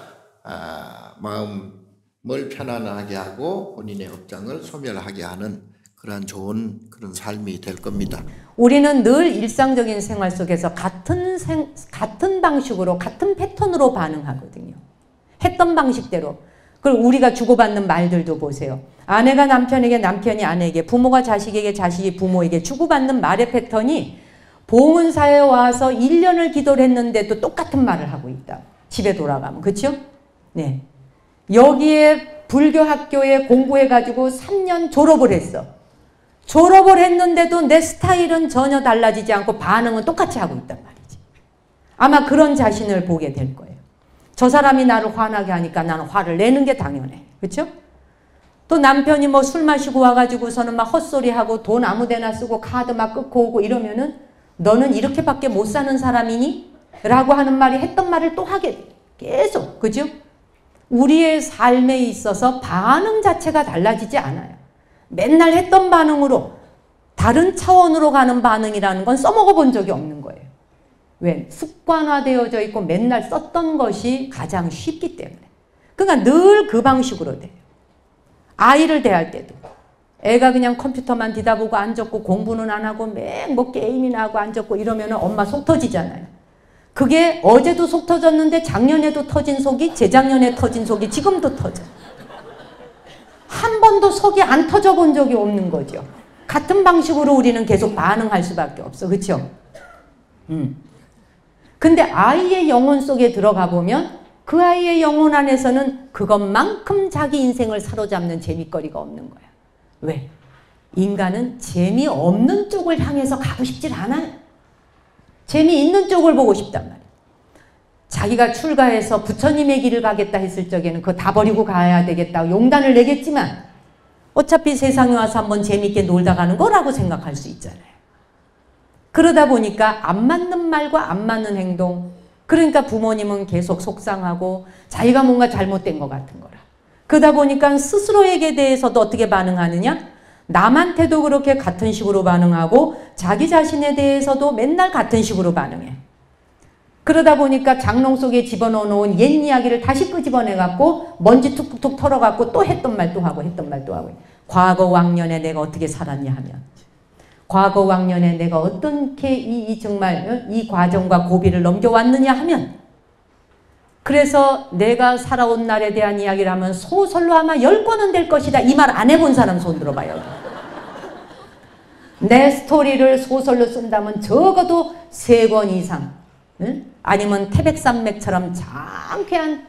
마음을 편안하게 하고 본인의 업장을 소멸하게 하는 그러한 좋은 그런 삶이 될 겁니다. 우리는 늘 일상적인 생활 속에서 같은 방식으로 같은 패턴으로 반응하거든요. 했던 방식대로. 그리고 우리가 주고받는 말들도 보세요. 아내가 남편에게, 남편이 아내에게, 부모가 자식에게, 자식이 부모에게 주고받는 말의 패턴이 봉은사에 와서 1년을 기도를 했는데도 똑같은 말을 하고 있다. 집에 돌아가면. 그렇죠? 네. 여기에 불교 학교에 공부해가지고 3년 졸업을 했어. 졸업을 했는데도 내 스타일은 전혀 달라지지 않고 반응은 똑같이 하고 있단 말이지. 아마 그런 자신을 보게 될 거예요. 저 사람이 나를 화나게 하니까 나는 화를 내는 게 당연해. 그렇죠? 또 남편이 뭐 술 마시고 와가지고서는 막 헛소리하고 돈 아무 데나 쓰고 카드 막 끊고 오고 이러면은 너는 이렇게밖에 못 사는 사람이니? 라고 하는 말이 했던 말을 또 하게 돼. 계속. 그죠? 우리의 삶에 있어서 반응 자체가 달라지지 않아요. 맨날 했던 반응으로 다른 차원으로 가는 반응이라는 건 써먹어 본 적이 없는 거예요. 왜? 습관화되어져 있고 맨날 썼던 것이 가장 쉽기 때문에. 그러니까 늘 그 방식으로 돼요. 아이를 대할 때도 애가 그냥 컴퓨터만 뒤다보고 앉았고 공부는 안 하고 맹 뭐 게임이나 하고 앉았고 이러면 엄마 속 터지잖아요. 그게 어제도 속 터졌는데 작년에도 터진 속이 재작년에 터진 속이 지금도 터져. 한 번도 속이 안 터져 본 적이 없는 거죠. 같은 방식으로 우리는 계속 반응할 수밖에 없어. 그렇죠? 근데 아이의 영혼 속에 들어가 보면 그 아이의 영혼 안에서는 그것만큼 자기 인생을 사로잡는 재미거리가 없는 거야. 왜? 인간은 재미없는 쪽을 향해서 가고 싶질 않아요. 재미있는 쪽을 보고 싶단 말이에요. 자기가 출가해서 부처님의 길을 가겠다 했을 적에는 그거 다 버리고 가야 되겠다고 용단을 내겠지만 어차피 세상에 와서 한번 재미있게 놀다 가는 거라고 생각할 수 있잖아요. 그러다 보니까 안 맞는 말과 안 맞는 행동, 그러니까 부모님은 계속 속상하고 자기가 뭔가 잘못된 것 같은 거라. 그러다 보니까 스스로에게 대해서도 어떻게 반응하느냐? 남한테도 그렇게 같은 식으로 반응하고 자기 자신에 대해서도 맨날 같은 식으로 반응해. 그러다 보니까 장롱 속에 집어넣어놓은 옛 이야기를 다시 끄집어내갖고 먼지 툭툭툭 털어갖고 또 했던 말 또 하고 했던 말 또 하고. 과거 왕년에 내가 어떻게 살았냐 하면 과거 왕년에 내가 어떻게 정말 이 과정과 고비를 넘겨왔느냐 하면 그래서 내가 살아온 날에 대한 이야기를 하면 소설로 아마 10권은 될 것이다. 이 말 안 해본 사람 손 들어봐요. 내 스토리를 소설로 쓴다면 적어도 3권 이상, 응? 아니면 태백산맥처럼 장쾌한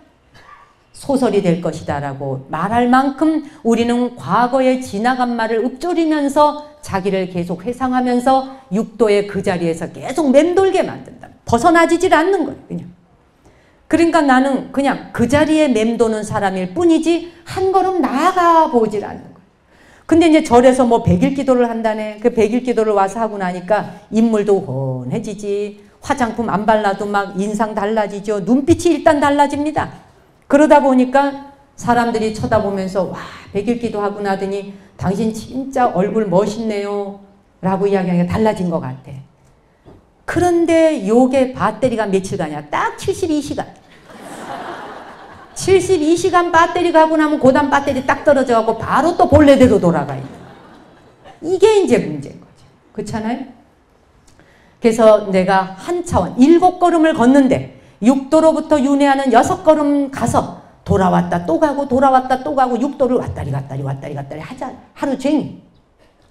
소설이 될 것이다 라고 말할 만큼 우리는 과거에 지나간 말을 읊조리면서 자기를 계속 회상하면서 육도의 그 자리에서 계속 맴돌게 만든다. 벗어나지질 않는 거예요. 그냥. 그러니까 나는 그냥 그 자리에 맴도는 사람일 뿐이지 한 걸음 나아가 보질 않는 거예요. 근데 이제 절에서 뭐 100일 기도를 한다네. 그 100일 기도를 와서 하고 나니까 인물도 훤해지지. 화장품 안 발라도 막 인상 달라지죠. 눈빛이 일단 달라집니다. 그러다 보니까 사람들이 쳐다보면서 와 100일 기도하고 나더니 당신 진짜 얼굴 멋있네요 라고 이야기하는 게 달라진 것 같아. 그런데 요게 배터리가 며칠가냐? 딱 72시간. 72시간 배터리 가고 나면 고단 배터리 딱 떨어져갖고 바로 또 본래대로 돌아가요. 이게 이제 문제인 거죠. 그렇잖아요? 그래서 내가 한 차원, 7걸음을 걷는데 육도로부터 윤회하는 6걸음 가서 돌아왔다 또 가고 돌아왔다 또 가고 육도를 왔다리 갔다리 하자 하루 종일.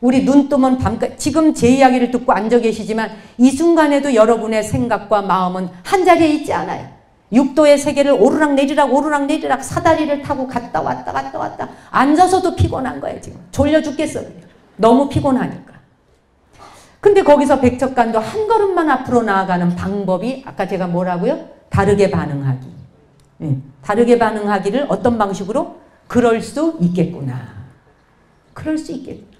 우리 눈 뜨면 밤까지. 지금 제 이야기를 듣고 앉아 계시지만 이 순간에도 여러분의 생각과 마음은 한 자리에 있지 않아요. 육도의 세계를 오르락 내리락 사다리를 타고 갔다 왔다 앉아서도 피곤한 거예요. 지금 졸려 죽겠어요. 너무 피곤하니까. 근데 거기서 백척간도 한 걸음만 앞으로 나아가는 방법이 아까 제가 뭐라고요? 다르게 반응하기. 다르게 반응하기를 어떤 방식으로? 그럴 수 있겠구나. 그럴 수 있겠구나.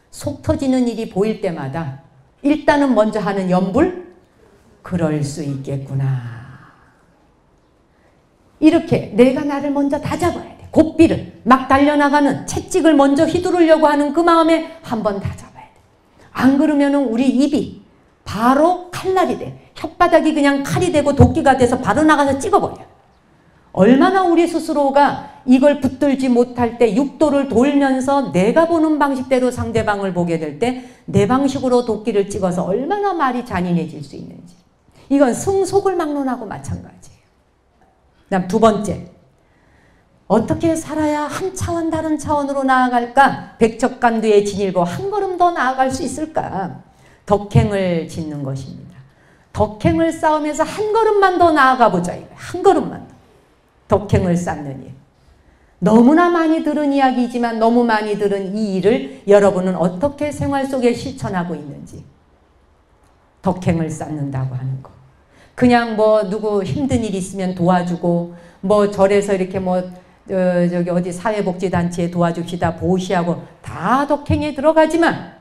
속 터지는 일이 보일 때마다 일단은 먼저 하는 염불, 그럴 수 있겠구나. 이렇게 내가 나를 먼저 다잡아야 돼. 고삐를 막 달려나가는 채찍을 먼저 휘두르려고 하는 그 마음에 한번 다잡아야 돼. 안 그러면 우리 입이 바로 칼날이 돼. 혓바닥이 그냥 칼이 되고 도끼가 돼서 바로 나가서 찍어버려. 얼마나 우리 스스로가 이걸 붙들지 못할 때 육도를 돌면서 내가 보는 방식대로 상대방을 보게 될 때 내 방식으로 도끼를 찍어서 얼마나 말이 잔인해질 수 있는지. 이건 승속을 막론하고 마찬가지예요. 그다음 두 번째, 어떻게 살아야 한 차원 다른 차원으로 나아갈까? 백척간두의 진일보 한 걸음 더 나아갈 수 있을까? 덕행을 짓는 것입니다. 덕행을 쌓으면서 한 걸음만 더 나아가 보자 이거예요. 한 걸음만 더. 덕행을 쌓는 일. 너무나 많이 들은 이야기지만 너무 많이 들은 이 일을 여러분은 어떻게 생활 속에 실천하고 있는지. 덕행을 쌓는다고 하는 거. 그냥 뭐 누구 힘든 일 있으면 도와주고 뭐 절에서 이렇게 뭐 저기 어디 사회복지단체에 도와줍시다 보시하고 다 덕행에 들어가지만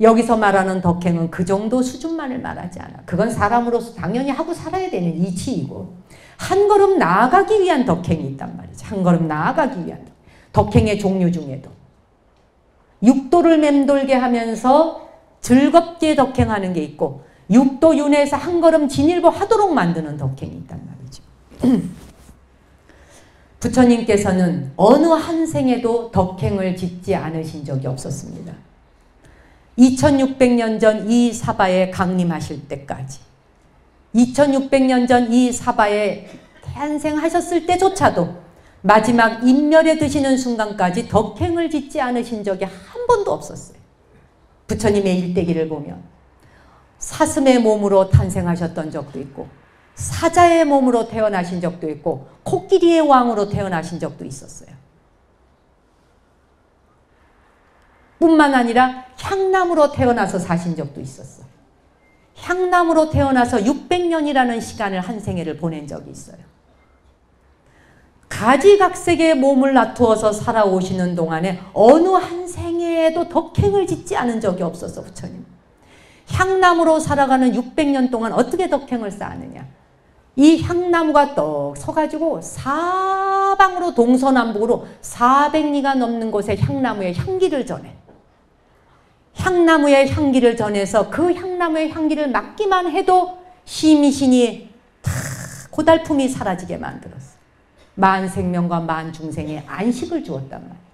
여기서 말하는 덕행은 그 정도 수준만을 말하지 않아. 그건 사람으로서 당연히 하고 살아야 되는 이치이고 한 걸음 나아가기 위한 덕행이 있단 말이죠. 한 걸음 나아가기 위한 덕행의 종류 중에도 육도를 맴돌게 하면서 즐겁게 덕행하는 게 있고 육도 윤회에서 한 걸음 진일보 하도록 만드는 덕행이 있단 말이죠. 부처님께서는 어느 한 생에도 덕행을 짓지 않으신 적이 없었습니다. 2600년 전 이 사바에 강림하실 때까지 2600년 전 이 사바에 탄생하셨을 때조차도 마지막 인멸에 드시는 순간까지 덕행을 짓지 않으신 적이 한 번도 없었어요. 부처님의 일대기를 보면 사슴의 몸으로 탄생하셨던 적도 있고 사자의 몸으로 태어나신 적도 있고 코끼리의 왕으로 태어나신 적도 있었어요. 뿐만 아니라 향나무로 태어나서 사신 적도 있었어. 향나무로 태어나서 600년이라는 시간을 한 생애를 보낸 적이 있어요. 가지각색의 몸을 나투어서 살아오시는 동안에 어느 한 생애에도 덕행을 짓지 않은 적이 없었어 부처님. 향나무로 살아가는 600년 동안 어떻게 덕행을 쌓았느냐. 이 향나무가 떡 서가지고 사방으로 동서남북으로 400리가 넘는 곳에 향나무의 향기를 전해. 향나무의 향기를 전해서 그 향나무의 향기를 맡기만 해도 심이신이 다 고달픔이 사라지게 만들었어. 만생명과 만중생에 안식을 주었단 말이야.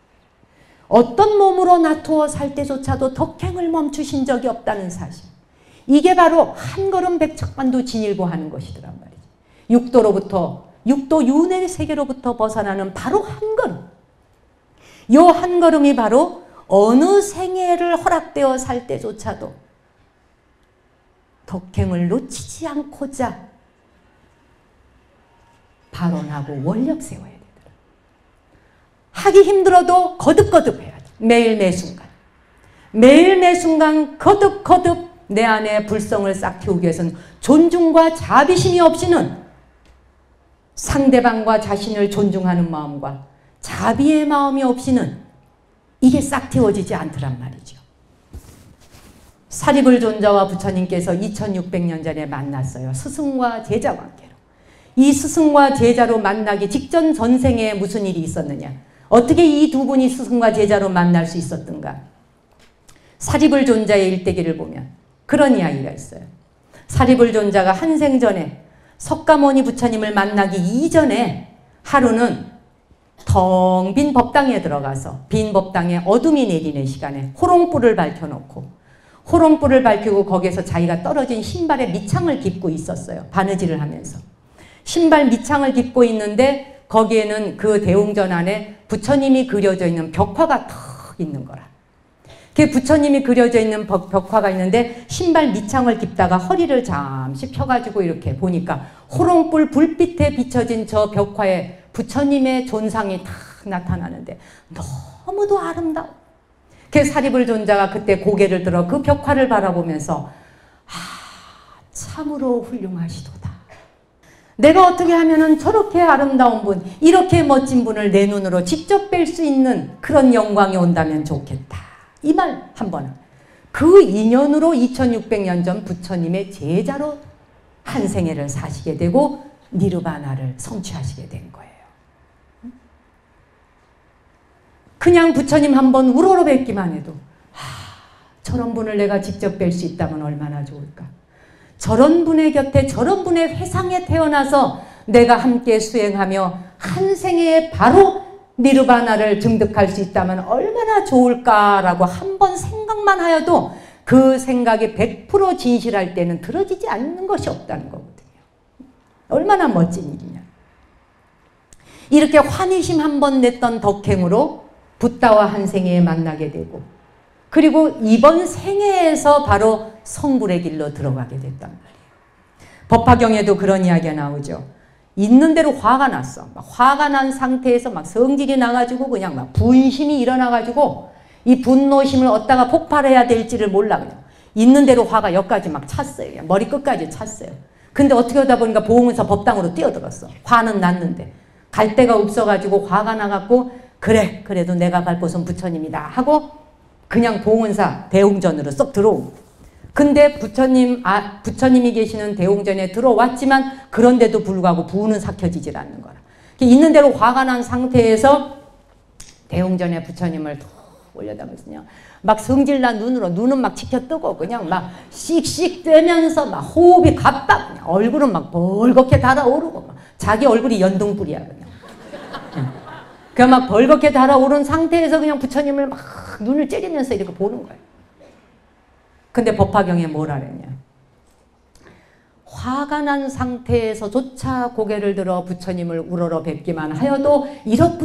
어떤 몸으로 나투어 살 때조차도 덕행을 멈추신 적이 없다는 사실. 이게 바로 한 걸음 백척간두 진일보하는 것이더란 말이지. 육도로부터 육도 윤회 세계로부터 벗어나는 바로 한 걸음. 요 한 걸음이 바로 어느 생애를 허락되어 살 때조차도 덕행을 놓치지 않고자 발언하고 원력 세워야 되더라. 하기 힘들어도 거듭거듭 해야 돼. 매일 매순간. 매일 매순간 거듭거듭 내 안에 불성을 싹 틔우기 위해서는 존중과 자비심이 없이는 상대방과 자신을 존중하는 마음과 자비의 마음이 없이는 이게 싹 틔워지지 않더란 말이죠. 사리불 존자와 부처님께서 2600년 전에 만났어요. 스승과 제자 관계로. 이 스승과 제자로 만나기 직전 전생에 무슨 일이 있었느냐. 어떻게 이 두 분이 스승과 제자로 만날 수 있었던가. 사리불 존자의 일대기를 보면 그런 이야기가 있어요. 사리불 존자가 한 생 전에 석가모니 부처님을 만나기 이전에 하루는 텅 빈 법당에 들어가서 빈 법당에 어둠이 내리는 시간에 호롱불을 밝혀놓고 호롱불을 밝히고 거기에서 자기가 떨어진 신발에 밑창을 깁고 있었어요. 바느질을 하면서. 신발 밑창을 깁고 있는데 거기에는 그 대웅전 안에 부처님이 그려져 있는 벽화가 턱 있는 거라. 그 부처님이 그려져 있는 벽화가 있는데 신발 밑창을 깁다가 허리를 잠시 펴가지고 이렇게 보니까 호롱불 불빛에 비춰진 저 벽화에 부처님의 존상이 탁 나타나는데 너무도 아름다워. 그 사리불 존자가 그때 고개를 들어 그 벽화를 바라보면서 참으로 훌륭하시도다. 내가 어떻게 하면은 저렇게 아름다운 분, 이렇게 멋진 분을 내 눈으로 직접 뵐 수 있는 그런 영광이 온다면 좋겠다. 이 말 한 번. 그 인연으로 2600년 전 부처님의 제자로 한 생애를 사시게 되고 니르바나를 성취하시게 된 거예요. 그냥 부처님 한번 우러러 뵙기만 해도 저런 분을 내가 직접 뵐 수 있다면 얼마나 좋을까. 저런 분의 곁에 저런 분의 회상에 태어나서 내가 함께 수행하며 한 생애에 바로 니르바나를 증득할 수 있다면 얼마나 좋을까라고 한 번 생각만 하여도 그 생각이 100% 진실할 때는 들어지지 않는 것이 없다는 거거든요. 얼마나 멋진 일이냐. 이렇게 환희심 한 번 냈던 덕행으로 붓다와 한 생애에 만나게 되고 그리고 이번 생애에서 바로 성불의 길로 들어가게 됐단 말이에요. 법화경에도 그런 이야기가 나오죠. 있는 대로 화가 났어. 막 화가 난 상태에서 막 성질이 나가지고 그냥 막 분심이 일어나가지고 이 분노심을 얻다가 폭발해야 될지를 몰라. 그냥 있는 대로 화가 여기까지 막 찼어요. 그냥 머리 끝까지 찼어요. 근데 어떻게 하다 보니까 보응사 법당으로 뛰어들었어. 화는 났는데 갈 데가 없어가지고 화가 나갖고 그래 그래도 내가 갈 곳은 부처님이다 하고 그냥 보응사 대웅전으로 쏙 들어온 거예요. 근데 부처님이 계시는 대웅전에 들어왔지만 그런데도 불구하고 부는 삭혀지질 않는 거라. 있는 대로 화가 난 상태에서 대웅전에 부처님을 올려다보면요. 막 성질난 눈으로 눈은 막 치켜뜨고 그냥 막 씩씩대면서 막 호흡이 갑박 그냥 얼굴은 막 벌겋게 달아오르고 막 자기 얼굴이 연등불이야 그냥. 그냥 막 벌겋게 달아오른 상태에서 그냥 부처님을 막 눈을 째리면서 이렇게 보는 거예요. 근데 법화경에 뭐라 그랬냐. 화가 난 상태에서조차 고개를 들어 부처님을 우러러 뵙기만 하여도 1억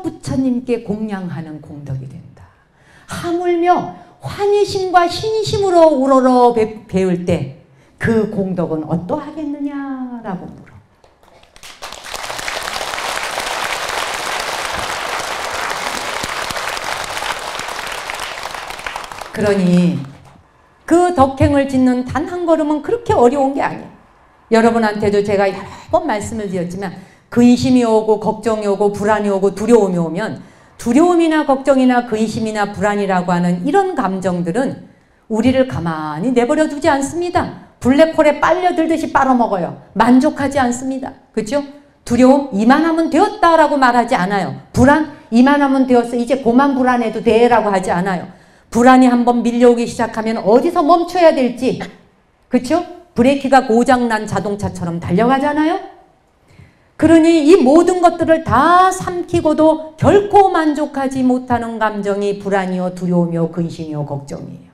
부처님께 공양하는 공덕이 된다. 하물며 환희심과 신심으로 우러러 배울 때 그 공덕은 어떠하겠느냐라고 물어. 그러니 그 덕행을 짓는 단 한 걸음은 그렇게 어려운 게 아니에요. 여러분한테도 제가 여러 번 말씀을 드렸지만 근심이 오고 걱정이 오고 불안이 오고 두려움이 오면 두려움이나 걱정이나 근심이나 불안이라고 하는 이런 감정들은 우리를 가만히 내버려 두지 않습니다. 블랙홀에 빨려들듯이 빨아먹어요. 만족하지 않습니다. 그렇죠? 두려움 이만하면 되었다라고 말하지 않아요. 불안 이만하면 되었어. 이제 그만 불안해도 돼라고 하지 않아요. 불안이 한번 밀려오기 시작하면 어디서 멈춰야 될지 그렇죠? 브레이크가 고장난 자동차처럼 달려가잖아요. 그러니 이 모든 것들을 다 삼키고도 결코 만족하지 못하는 감정이 불안이요 두려움이요 근심이요 걱정이에요.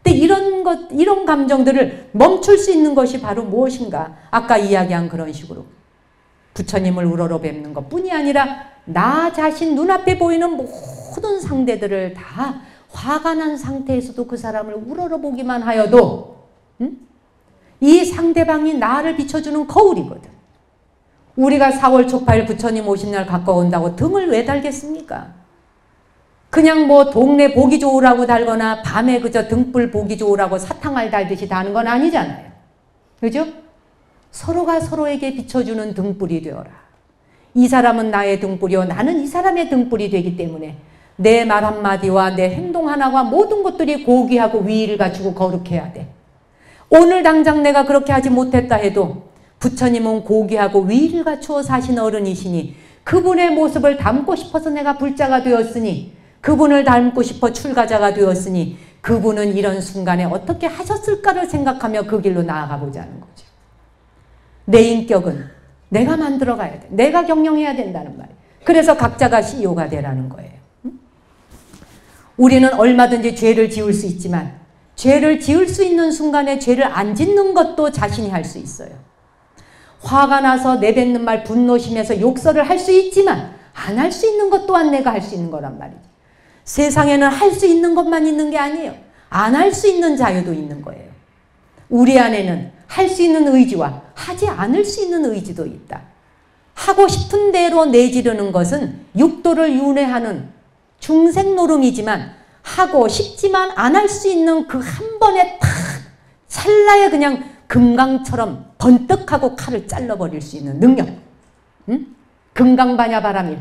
근데 이런 감정들을 멈출 수 있는 것이 바로 무엇인가? 아까 이야기한 그런 식으로 부처님을 우러러 뵙는 것뿐이 아니라 나 자신 눈앞에 보이는 모든 상대들을 다 화가 난 상태에서도 그 사람을 우러러 보기만 하여도 이 상대방이 나를 비춰주는 거울이거든. 우리가 4월 초파일 부처님 오신 날 가까운다고 등을 왜 달겠습니까? 그냥 뭐 동네 보기 좋으라고 달거나 밤에 그저 등불 보기 좋으라고 사탕알 달듯이 다는 건 아니잖아요. 그죠? 서로가 서로에게 비춰주는 등불이 되어라. 이 사람은 나의 등불이요 나는 이 사람의 등불이 되기 때문에 내 말 한마디와 내 행동 하나가 모든 것들이 고귀하고 위의를 갖추고 거룩해야 돼. 오늘 당장 내가 그렇게 하지 못했다 해도 부처님은 고귀하고 위의를 갖추어 사신 어른이시니 그분의 모습을 닮고 싶어서 내가 불자가 되었으니 그분을 닮고 싶어 출가자가 되었으니 그분은 이런 순간에 어떻게 하셨을까를 생각하며 그 길로 나아가 보자는 거죠. 내 인격은 내가 만들어가야 돼. 내가 경영해야 된다는 말이에요. 그래서 각자가 CEO가 되라는 거예요. 우리는 얼마든지 죄를 지을 수 있지만 죄를 지을 수 있는 순간에 죄를 안 짓는 것도 자신이 할 수 있어요. 화가 나서 내뱉는 말 분노심에서 욕설을 할 수 있지만 안 할 수 있는 것 또한 내가 할 수 있는 거란 말이죠. 세상에는 할 수 있는 것만 있는 게 아니에요. 안 할 수 있는 자유도 있는 거예요. 우리 안에는 할 수 있는 의지와 하지 않을 수 있는 의지도 있다. 하고 싶은 대로 내지르는 것은 육도를 윤회하는 중생노름이지만 하고 싶지만 안 할 수 있는 그 한 번에 탁 찰나에 그냥 금강처럼 번뜩하고 칼을 잘라버릴 수 있는 능력. 응? 금강반야바라밀.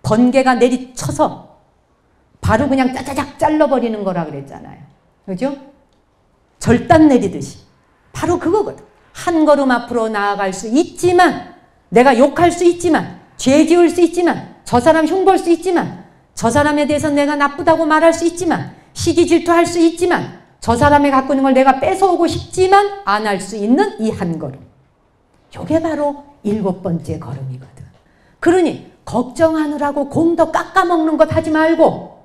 번개가 내리쳐서 바로 그냥 짜자작 잘라버리는 거라 그랬잖아요. 그죠? 절단 내리듯이. 바로 그거거든. 한 걸음 앞으로 나아갈 수 있지만, 내가 욕할 수 있지만, 죄 지을 수 있지만, 저 사람 흉볼 수 있지만, 저 사람에 대해서 내가 나쁘다고 말할 수 있지만, 시기 질투할 수 있지만, 저 사람이 갖고 있는 걸 내가 뺏어오고 싶지만 안 할 수 있는 이 한 걸음. 이게 바로 7번째 걸음이거든. 그러니 걱정하느라고 공덕 깎아먹는 것 하지 말고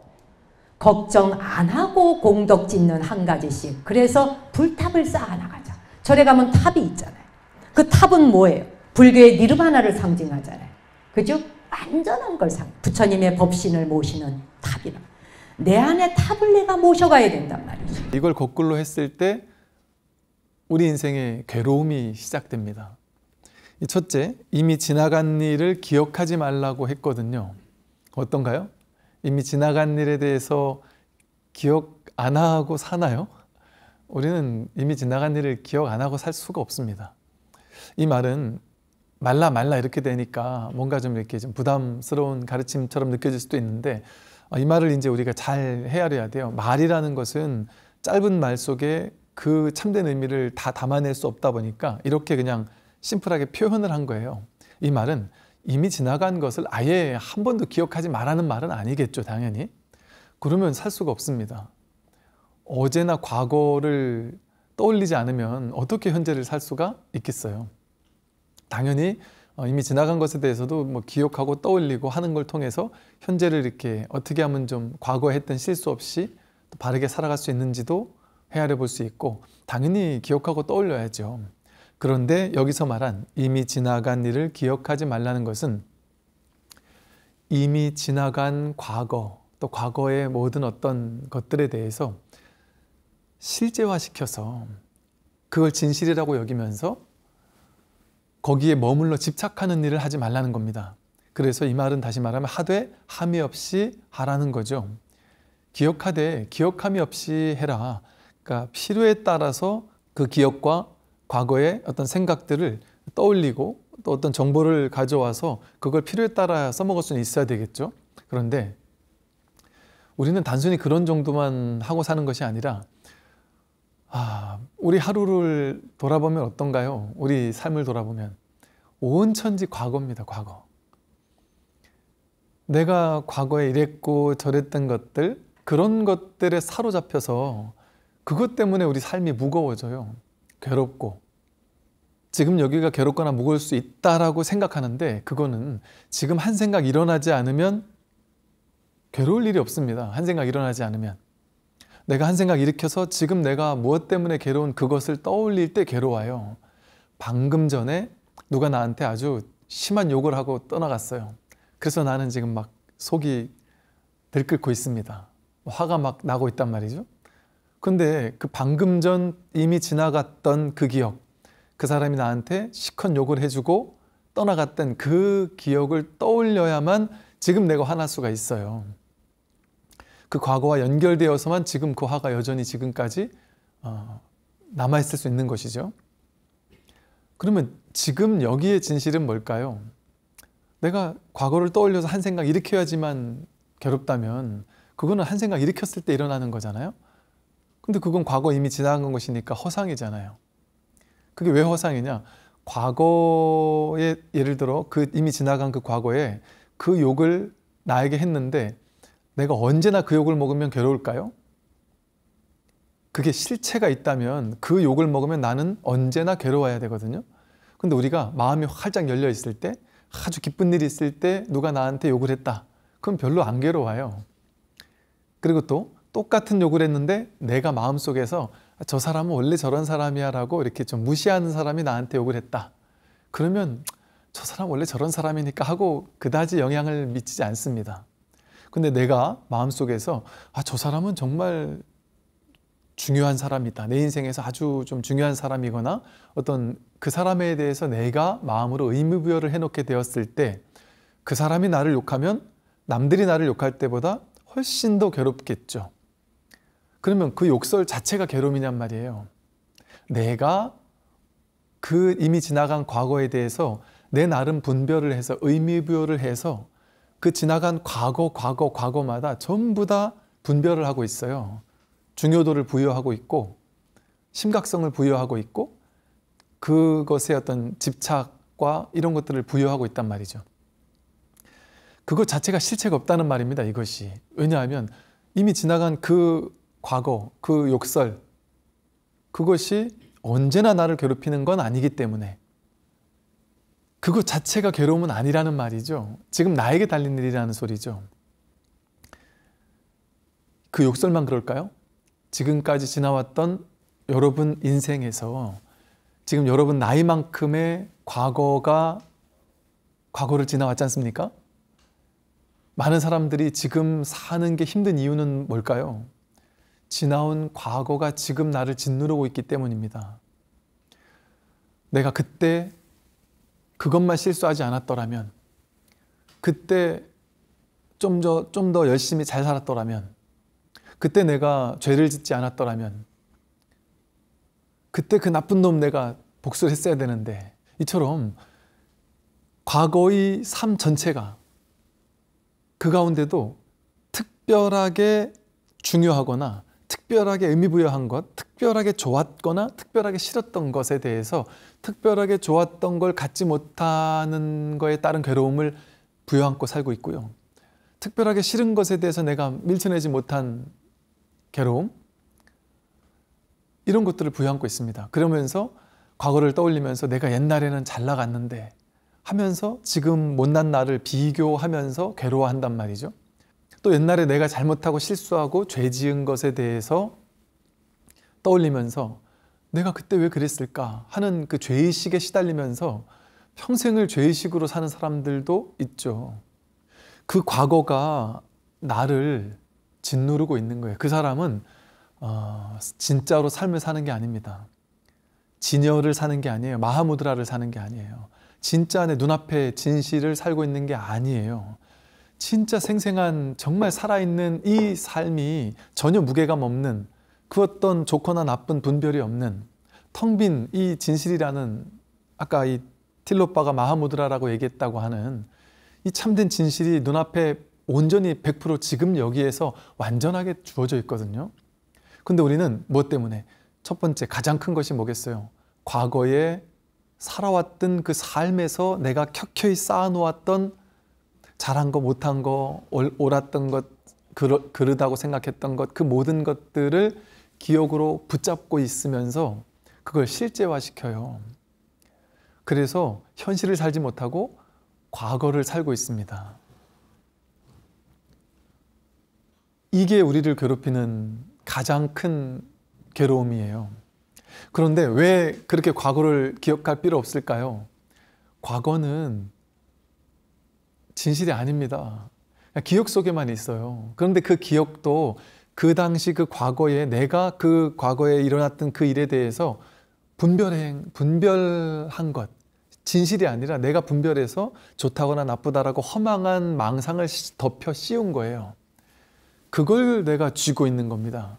걱정 안 하고 공덕 짓는 한 가지씩. 그래서 불탑을 쌓아나가자. 절에 가면 탑이 있잖아요. 그 탑은 뭐예요? 불교의 니르바나를 상징하잖아요. 그죠? 안전한 걸 부처님의 법신을 모시는 탑이라. 내 안에 탑을 내가 모셔가야 된단 말이죠. 이걸 거꾸로 했을 때 우리 인생의 괴로움이 시작됩니다. 첫째, 이미 지나간 일을 기억하지 말라고 했거든요. 어떤가요? 이미 지나간 일에 대해서 기억 안 하고 사나요? 우리는 이미 지나간 일을 기억 안 하고 살 수가 없습니다. 이 말은 말라 이렇게 되니까 뭔가 좀 이렇게 좀 부담스러운 가르침처럼 느껴질 수도 있는데, 이 말을 이제 우리가 잘 헤아려야 돼요. 말이라는 것은 짧은 말 속에 그 참된 의미를 다 담아낼 수 없다 보니까 이렇게 그냥 심플하게 표현을 한 거예요. 이 말은 이미 지나간 것을 아예 한 번도 기억하지 말라는 말은 아니겠죠, 당연히. 그러면 살 수가 없습니다. 어제나 과거를 떠올리지 않으면 어떻게 현재를 살 수가 있겠어요. 당연히 이미 지나간 것에 대해서도 뭐 기억하고 떠올리고 하는 걸 통해서 현재를 이렇게 어떻게 하면 좀 과거에 했던 실수 없이 또 바르게 살아갈 수 있는지도 헤아려 볼 수 있고, 당연히 기억하고 떠올려야죠. 그런데 여기서 말한 이미 지나간 일을 기억하지 말라는 것은 이미 지나간 과거, 또 과거의 모든 어떤 것들에 대해서 실제화시켜서 그걸 진실이라고 여기면서 거기에 머물러 집착하는 일을 하지 말라는 겁니다. 그래서 이 말은 다시 말하면 하되 함이 없이 하라는 거죠. 기억하되 기억함이 없이 해라. 그러니까 필요에 따라서 그 기억과 과거의 어떤 생각들을 떠올리고 또 어떤 정보를 가져와서 그걸 필요에 따라 써먹을 수는 있어야 되겠죠. 그런데 우리는 단순히 그런 정도만 하고 사는 것이 아니라 우리 하루를 돌아보면 어떤가요? 우리 삶을 돌아보면 온 천지 과거입니다. 과거. 내가 과거에 이랬고 저랬던 것들, 그런 것들에 사로잡혀서 그것 때문에 우리 삶이 무거워져요. 괴롭고. 지금 여기가 괴롭거나 무거울 수 있다라고 생각하는데 그거는 지금 한 생각 일어나지 않으면 괴로울 일이 없습니다. 한 생각 일어나지 않으면. 내가 한 생각 일으켜서 지금 내가 무엇 때문에 괴로운 그것을 떠올릴 때 괴로워요. 방금 전에 누가 나한테 아주 심한 욕을 하고 떠나갔어요. 그래서 나는 지금 막 속이 들끓고 있습니다. 화가 막 나고 있단 말이죠. 근데 그 방금 전 이미 지나갔던 그 기억, 그 사람이 나한테 시컷 욕을 해주고 떠나갔던 그 기억을 떠올려야만 지금 내가 화날 수가 있어요. 그 과거와 연결되어서만 지금 그 화가 여전히 지금까지 남아있을 수 있는 것이죠. 그러면 지금 여기의 진실은 뭘까요? 내가 과거를 떠올려서 한 생각 일으켜야지만 괴롭다면 그거는 한 생각 일으켰을 때 일어나는 거잖아요. 근데 그건 과거 이미 지나간 것이니까 허상이잖아요. 그게 왜 허상이냐? 과거에 예를 들어 그 이미 지나간 그 과거에 그 욕을 나에게 했는데 내가 언제나 그 욕을 먹으면 괴로울까요? 그게 실체가 있다면 그 욕을 먹으면 나는 언제나 괴로워야 되거든요. 근데 우리가 마음이 활짝 열려 있을 때, 아주 기쁜 일이 있을 때 누가 나한테 욕을 했다. 그럼 별로 안 괴로워요. 그리고 또 똑같은 욕을 했는데 내가 마음속에서 저 사람은 원래 저런 사람이야 라고 이렇게 좀 무시하는 사람이 나한테 욕을 했다. 그러면 저 사람 원래 저런 사람이니까 하고 그다지 영향을 미치지 않습니다. 근데 내가 마음속에서 저 사람은 정말 중요한 사람이다. 내 인생에서 아주 좀 중요한 사람이거나 어떤 그 사람에 대해서 내가 마음으로 의무부여를 해놓게 되었을 때 그 사람이 나를 욕하면 남들이 나를 욕할 때보다 훨씬 더 괴롭겠죠. 그러면 그 욕설 자체가 괴로움이냔 말이에요. 내가 그 이미 지나간 과거에 대해서 내 나름 분별을 해서 의미부여를 해서 그 지나간 과거마다 전부 다 분별을 하고 있어요. 중요도를 부여하고 있고 심각성을 부여하고 있고 그것에 어떤 집착과 이런 것들을 부여하고 있단 말이죠. 그것 자체가 실체가 없다는 말입니다. 이것이. 왜냐하면 이미 지나간 그 과거, 그 욕설, 그것이 언제나 나를 괴롭히는 건 아니기 때문에 그것 자체가 괴로움은 아니라는 말이죠. 지금 나에게 달린 일이라는 소리죠. 그 욕설만 그럴까요? 지금까지 지나왔던 여러분 인생에서 지금 여러분 나이만큼의 과거를 지나왔지 않습니까? 많은 사람들이 지금 사는 게 힘든 이유는 뭘까요? 지나온 과거가 지금 나를 짓누르고 있기 때문입니다. 내가 그때 그것만 실수하지 않았더라면, 그때 좀 더 열심히 잘 살았더라면, 그때 내가 죄를 짓지 않았더라면, 그때 그 나쁜 놈 내가 복수를 했어야 되는데, 이처럼 과거의 삶 전체가 그 가운데도 특별하게 중요하거나 특별하게 의미부여한 것, 특별하게 좋았거나 특별하게 싫었던 것에 대해서 특별하게 좋았던 걸 갖지 못하는 거에 따른 괴로움을 부여안고 살고 있고요. 특별하게 싫은 것에 대해서 내가 밀쳐내지 못한 괴로움, 이런 것들을 부여안고 있습니다. 그러면서 과거를 떠올리면서 내가 옛날에는 잘 나갔는데 하면서 지금 못난 나를 비교하면서 괴로워한단 말이죠. 또 옛날에 내가 잘못하고 실수하고 죄 지은 것에 대해서 떠올리면서 내가 그때 왜 그랬을까 하는 그 죄의식에 시달리면서 평생을 죄의식으로 사는 사람들도 있죠. 그 과거가 나를 짓누르고 있는 거예요. 그 사람은 진짜로 삶을 사는 게 아닙니다. 진여를 사는 게 아니에요. 마하무드라를 사는 게 아니에요. 진짜 내 눈앞에 진실을 살고 있는 게 아니에요. 진짜 생생한 정말 살아있는 이 삶이 전혀 무게감 없는 그 어떤 좋거나 나쁜 분별이 없는 텅 빈 이 진실이라는, 아까 이 틸로빠가 마하무드라라고 얘기했다고 하는 이 참된 진실이 눈앞에 온전히 100% 지금 여기에서 완전하게 주어져 있거든요. 근데 우리는 뭐 때문에? 첫 번째 가장 큰 것이 뭐겠어요? 과거에 살아왔던 그 삶에서 내가 켜켜이 쌓아놓았던 잘한 거, 못한 거, 옳았던 것, 그르다고 생각했던 것, 그 모든 것들을 기억으로 붙잡고 있으면서 그걸 실제화시켜요. 그래서 현실을 살지 못하고 과거를 살고 있습니다. 이게 우리를 괴롭히는 가장 큰 괴로움이에요. 그런데 왜 그렇게 과거를 기억할 필요 없을까요? 과거는 진실이 아닙니다. 기억 속에만 있어요. 그런데 그 기억도 그 당시 그 과거에 내가 그 과거에 일어났던 그 일에 대해서 분별한 것, 진실이 아니라 내가 분별해서 좋다거나 나쁘다라고 허망한 망상을 덮여 씌운 거예요. 그걸 내가 쥐고 있는 겁니다.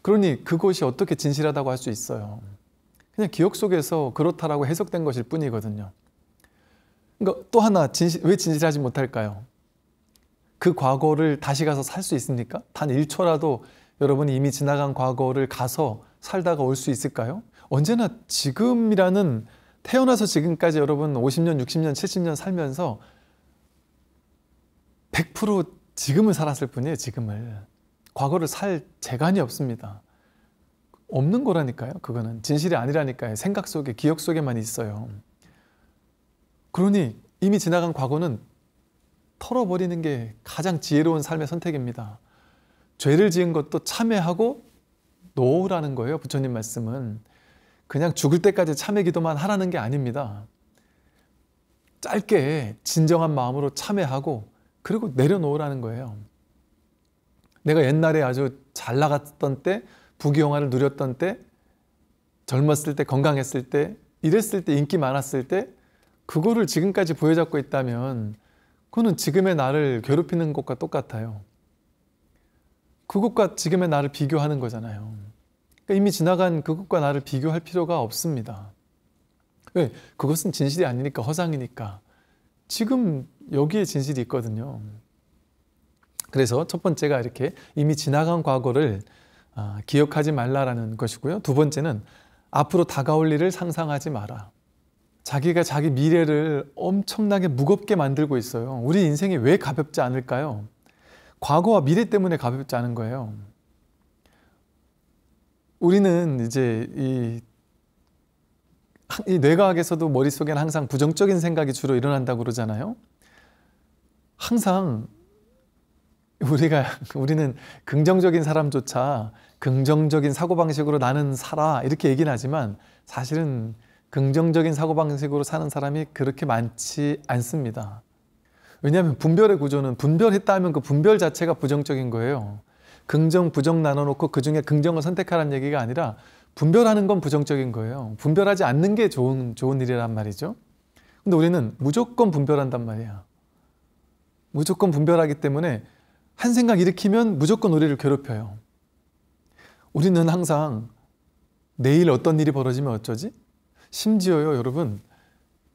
그러니 그것이 어떻게 진실하다고 할 수 있어요? 그냥 기억 속에서 그렇다라고 해석된 것일 뿐이거든요. 그러니까 또 하나 왜 진실하지 못할까요? 그 과거를 다시 가서 살 수 있습니까? 단 1초라도 여러분이 이미 지나간 과거를 가서 살다가 올 수 있을까요? 언제나 지금이라는, 태어나서 지금까지 여러분 50년, 60년, 70년 살면서 100% 지금을 살았을 뿐이에요. 지금을. 과거를 살 재간이 없습니다. 없는 거라니까요. 그거는 진실이 아니라니까요. 생각 속에, 기억 속에만 있어요. 그러니 이미 지나간 과거는 털어버리는 게 가장 지혜로운 삶의 선택입니다. 죄를 지은 것도 참회하고 놓으라는 거예요. 부처님 말씀은. 그냥 죽을 때까지 참회 기도만 하라는 게 아닙니다. 짧게 진정한 마음으로 참회하고 그리고 내려놓으라는 거예요. 내가 옛날에 아주 잘 나갔던 때, 부귀영화를 누렸던 때, 젊었을 때, 건강했을 때, 이랬을 때, 인기 많았을 때 그거를 지금까지 부여잡고 있다면 그거는 지금의 나를 괴롭히는 것과 똑같아요. 그것과 지금의 나를 비교하는 거잖아요. 그러니까 이미 지나간 그것과 나를 비교할 필요가 없습니다. 왜? 그것은 진실이 아니니까, 허상이니까. 지금 여기에 진실이 있거든요. 그래서 첫 번째가 이렇게 이미 지나간 과거를 기억하지 말라라는 것이고요. 두 번째는 앞으로 다가올 일을 상상하지 마라. 자기가 자기 미래를 엄청나게 무겁게 만들고 있어요. 우리 인생이 왜 가볍지 않을까요? 과거와 미래 때문에 가볍지 않은 거예요. 우리는 이제 이 뇌과학에서도 머릿속에는 항상 부정적인 생각이 주로 일어난다고 그러잖아요. 항상 우리는 긍정적인 사람조차 긍정적인 사고방식으로 나는 살아 이렇게 얘기는 하지만 사실은 긍정적인 사고방식으로 사는 사람이 그렇게 많지 않습니다. 왜냐하면 분별의 구조는 분별했다 하면 그 분별 자체가 부정적인 거예요. 긍정, 부정 나눠놓고 그 중에 긍정을 선택하라는 얘기가 아니라 분별하는 건 부정적인 거예요. 분별하지 않는 게 좋은 일이란 말이죠. 근데 우리는 무조건 분별한단 말이야. 무조건 분별하기 때문에 한 생각 일으키면 무조건 우리를 괴롭혀요. 우리는 항상 내일 어떤 일이 벌어지면 어쩌지? 심지어요, 여러분,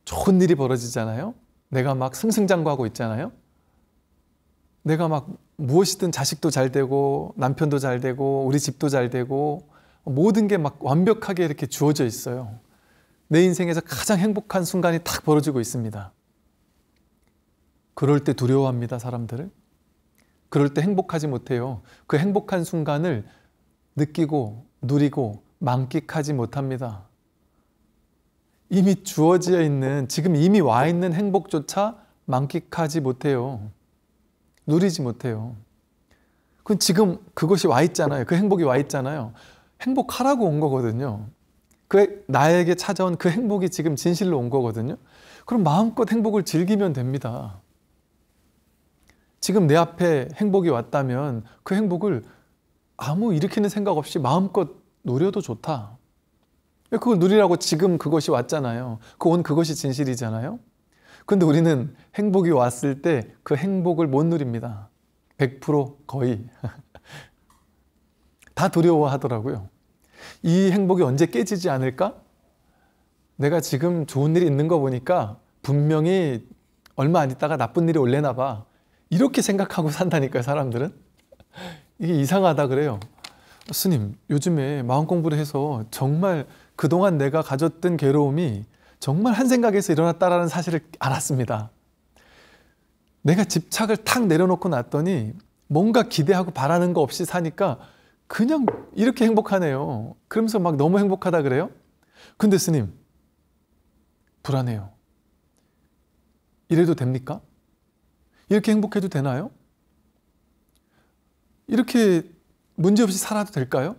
좋은 일이 벌어지잖아요. 내가 막 승승장구하고 있잖아요. 내가 막 무엇이든 자식도 잘 되고 남편도 잘 되고 우리 집도 잘 되고 모든 게 막 완벽하게 이렇게 주어져 있어요. 내 인생에서 가장 행복한 순간이 탁 벌어지고 있습니다. 그럴 때 두려워합니다, 사람들을. 그럴 때 행복하지 못해요. 그 행복한 순간을 느끼고 누리고 만끽하지 못합니다. 이미 주어져 있는, 지금 이미 와 있는 행복조차 만끽하지 못해요. 누리지 못해요. 그건 지금 그것이 와 있잖아요. 그 행복이 와 있잖아요. 행복하라고 온 거거든요. 나에게 찾아온 그 행복이 지금 진실로 온 거거든요. 그럼 마음껏 행복을 즐기면 됩니다. 지금 내 앞에 행복이 왔다면 그 행복을 아무 일으키는 생각 없이 마음껏 누려도 좋다. 그걸 누리라고 지금 그것이 왔잖아요. 그것이 진실이잖아요. 근데 우리는 행복이 왔을 때 그 행복을 못 누립니다. 100% 거의. 다 두려워하더라고요. 이 행복이 언제 깨지지 않을까? 내가 지금 좋은 일이 있는 거 보니까 분명히 얼마 안 있다가 나쁜 일이 올래나 봐. 이렇게 생각하고 산다니까요, 사람들은. 이게 이상하다 그래요. 스님, 요즘에 마음 공부를 해서 정말 그동안 내가 가졌던 괴로움이 정말 한 생각에서 일어났다라는 사실을 알았습니다. 내가 집착을 탁 내려놓고 났더니 뭔가 기대하고 바라는 거 없이 사니까 그냥 이렇게 행복하네요. 그러면서 막 너무 행복하다 그래요? 근데 스님, 불안해요. 이래도 됩니까? 이렇게 행복해도 되나요? 이렇게 문제없이 살아도 될까요?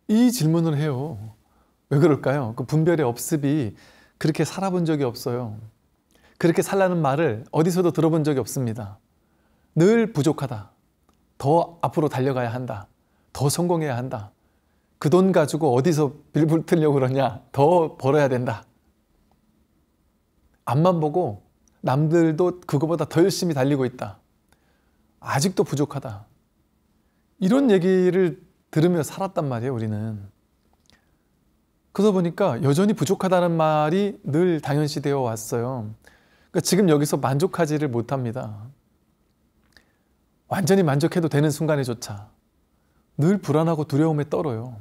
이 질문을 해요. 왜 그럴까요? 그 분별의 업습이 그렇게 살아본 적이 없어요. 그렇게 살라는 말을 어디서도 들어본 적이 없습니다. 늘 부족하다. 더 앞으로 달려가야 한다. 더 성공해야 한다. 그 돈 가지고 어디서 빌불 틀려고 그러냐. 더 벌어야 된다. 앞만 보고 남들도 그거보다 더 열심히 달리고 있다. 아직도 부족하다. 이런 얘기를 들으며 살았단 말이에요, 우리는. 그러다 보니까 여전히 부족하다는 말이 늘 당연시되어 왔어요. 그러니까 지금 여기서 만족하지를 못합니다. 완전히 만족해도 되는 순간에조차 늘 불안하고 두려움에 떨어요.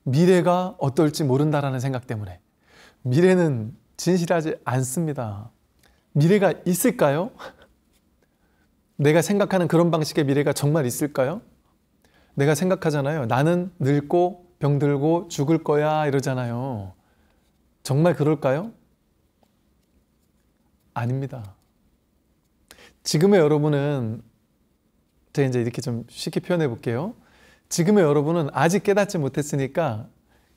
미래가 어떨지 모른다라는 생각 때문에. 미래는 진실하지 않습니다. 미래가 있을까요? 내가 생각하는 그런 방식의 미래가 정말 있을까요? 내가 생각하잖아요. 나는 늙고 병들고 죽을 거야 이러잖아요. 정말 그럴까요? 아닙니다. 지금의 여러분은 제가 이제 이렇게 좀 쉽게 표현해 볼게요. 지금의 여러분은 아직 깨닫지 못했으니까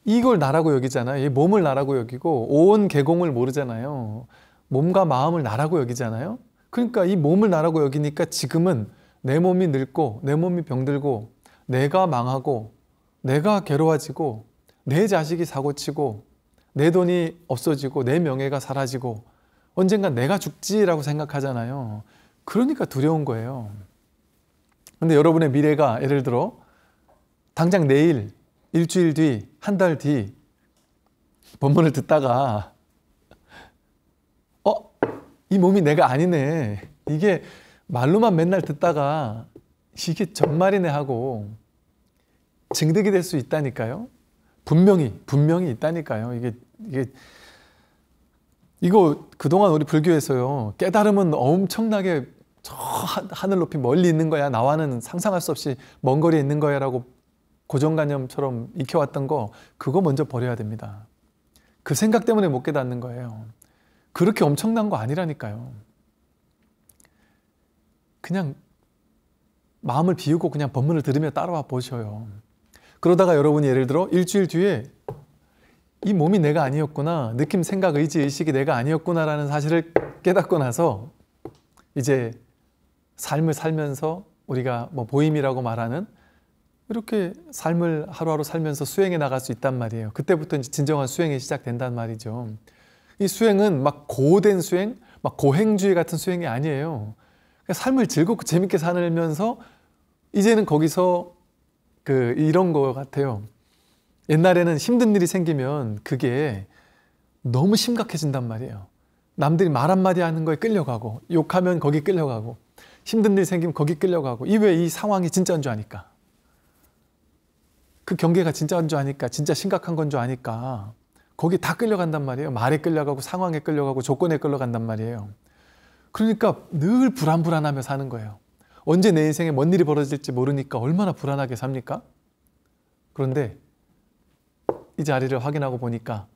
이걸 나라고 여기잖아요. 이 몸을 나라고 여기고 온 계공을 모르잖아요. 몸과 마음을 나라고 여기잖아요. 그러니까 이 몸을 나라고 여기니까 지금은 내 몸이 늙고 내 몸이 병들고 내가 망하고 내가 괴로워지고 내 자식이 사고치고 내 돈이 없어지고 내 명예가 사라지고 언젠간 내가 죽지라고 생각하잖아요. 그러니까 두려운 거예요. 근데 여러분의 미래가 예를 들어 당장 내일, 일주일 뒤, 한 달 뒤 본문을 듣다가 이 몸이 내가 아니네. 이게 말로만 맨날 듣다가 이게 정말이네 하고 증득이 될 수 있다니까요. 분명히 있다니까요. 이거 그동안 우리 불교에서요. 깨달음은 엄청나게 저 하늘 높이 멀리 있는 거야. 나와는 상상할 수 없이 먼 거리에 있는 거야 라고 고정관념처럼 익혀왔던 거 그거 먼저 버려야 됩니다. 그 생각 때문에 못 깨닫는 거예요. 그렇게 엄청난 거 아니라니까요. 그냥 마음을 비우고 그냥 법문을 들으며 따라와 보셔요. 그러다가 여러분이 예를 들어 일주일 뒤에 이 몸이 내가 아니었구나, 느낌, 생각, 의지, 의식이 내가 아니었구나라는 사실을 깨닫고 나서 이제 삶을 살면서 우리가 뭐 보임이라고 말하는 이렇게 삶을 하루하루 살면서 수행해 나갈 수 있단 말이에요. 그때부터 이제 진정한 수행이 시작된단 말이죠. 이 수행은 막 고된 수행, 막 고행주의 같은 수행이 아니에요. 삶을 즐겁고 재밌게 살면서 이제는 거기서 이런 거 같아요. 옛날에는 힘든 일이 생기면 그게 너무 심각해진단 말이에요. 남들이 말 한마디 하는 거에 끌려가고 욕하면 거기 끌려가고 힘든 일 생기면 거기 끌려가고 이 상황이 진짜인 줄 아니까 그 경계가 진짜인 줄 아니까 진짜 심각한 건 줄 아니까 거기 다 끌려간단 말이에요. 말에 끌려가고 상황에 끌려가고 조건에 끌려간단 말이에요. 그러니까 늘 불안하며 사는 거예요. 언제 내 인생에 뭔 일이 벌어질지 모르니까 얼마나 불안하게 삽니까? 그런데 이 자리를 확인하고 보니까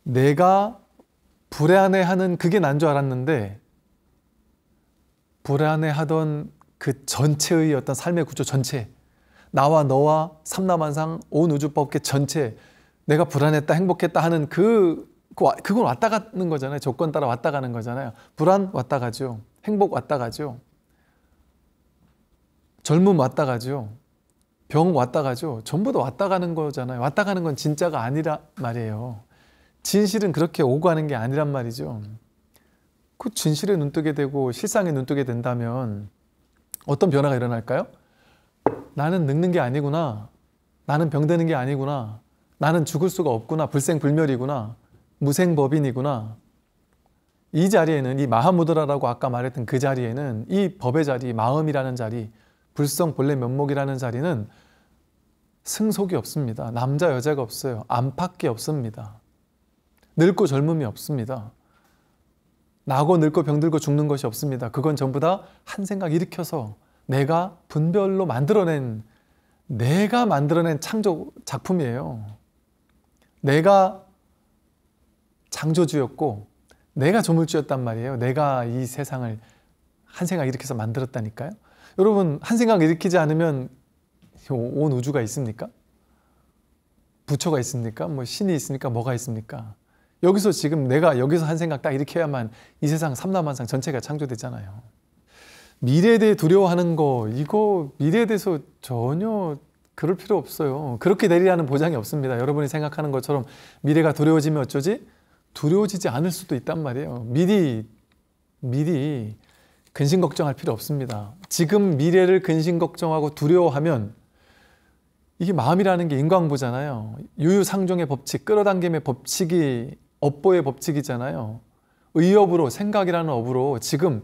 내가 불안해하는 그게 난 줄 알았는데 불안해하던 그 전체의 어떤 삶의 구조 전체, 나와 너와 삼라만상 온 우주법계 전체, 내가 불안했다 행복했다 하는 그건 왔다 가는 거잖아요. 조건 따라 왔다 가는 거잖아요. 불안 왔다 가죠. 행복 왔다 가죠. 젊음 왔다 가죠. 병 왔다 가죠. 전부 다 왔다 가는 거잖아요. 왔다 가는 건 진짜가 아니란 말이에요. 진실은 그렇게 오고 가는 게 아니란 말이죠. 그 진실에 눈뜨게 되고 실상에 눈뜨게 된다면 어떤 변화가 일어날까요? 나는 늙는 게 아니구나. 나는 병드는 게 아니구나. 나는 죽을 수가 없구나. 불생불멸이구나. 무생법인이구나. 이 자리에는 이 마하무드라라고 아까 말했던 그 자리에는 이 법의 자리, 마음이라는 자리, 불성 본래 면목이라는 자리는 승속이 없습니다. 남자 여자가 없어요. 안팎이 없습니다. 늙고 젊음이 없습니다. 나고 늙고 병들고 죽는 것이 없습니다. 그건 전부 다 한 생각 일으켜서 내가 분별로 만들어낸 창조 작품이에요. 내가 창조주였고 내가 조물주였단 말이에요. 내가 이 세상을 한 생각 일으켜서 만들었다니까요. 여러분 한 생각 일으키지 않으면 온 우주가 있습니까? 부처가 있습니까? 뭐 신이 있습니까? 뭐가 있습니까? 여기서 지금 내가 여기서 한 생각 딱 일으켜야만 이 세상 삼라만상 전체가 창조되잖아요. 미래에 대해 두려워하는 거 이거 미래에 대해서 전혀 그럴 필요 없어요. 그렇게 되리라는 보장이 없습니다. 여러분이 생각하는 것처럼 미래가 두려워지면 어쩌지? 두려워지지 않을 수도 있단 말이에요. 미리 근심 걱정할 필요 없습니다. 지금 미래를 근심 걱정하고 두려워하면 이게 마음이라는 게 인과응보잖아요. 유유상종의 법칙, 끌어당김의 법칙이 업보의 법칙이잖아요. 의업으로, 생각이라는 업으로 지금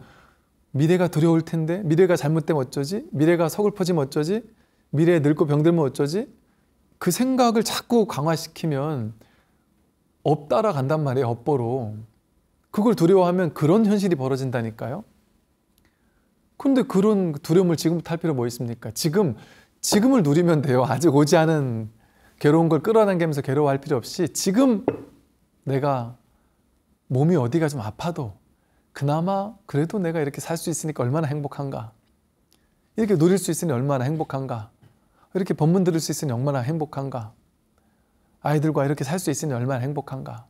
미래가 두려울 텐데 미래가 잘못되면 어쩌지? 미래가 서글퍼지면 어쩌지? 미래에 늙고 병들면 어쩌지? 그 생각을 자꾸 강화시키면 업 따라간단 말이에요. 업보로. 그걸 두려워하면 그런 현실이 벌어진다니까요. 근데 그런 두려움을 지금부터 할 필요 뭐 있습니까? 지금을 누리면 돼요. 아직 오지 않은 괴로운 걸 끌어당기면서 괴로워할 필요 없이 지금 내가 몸이 어디가 좀 아파도 그나마 그래도 내가 이렇게 살 수 있으니까 얼마나 행복한가. 이렇게 누릴 수 있으니 얼마나 행복한가. 이렇게 법문 들을 수 있으니 얼마나 행복한가. 아이들과 이렇게 살 수 있으니 얼마나 행복한가.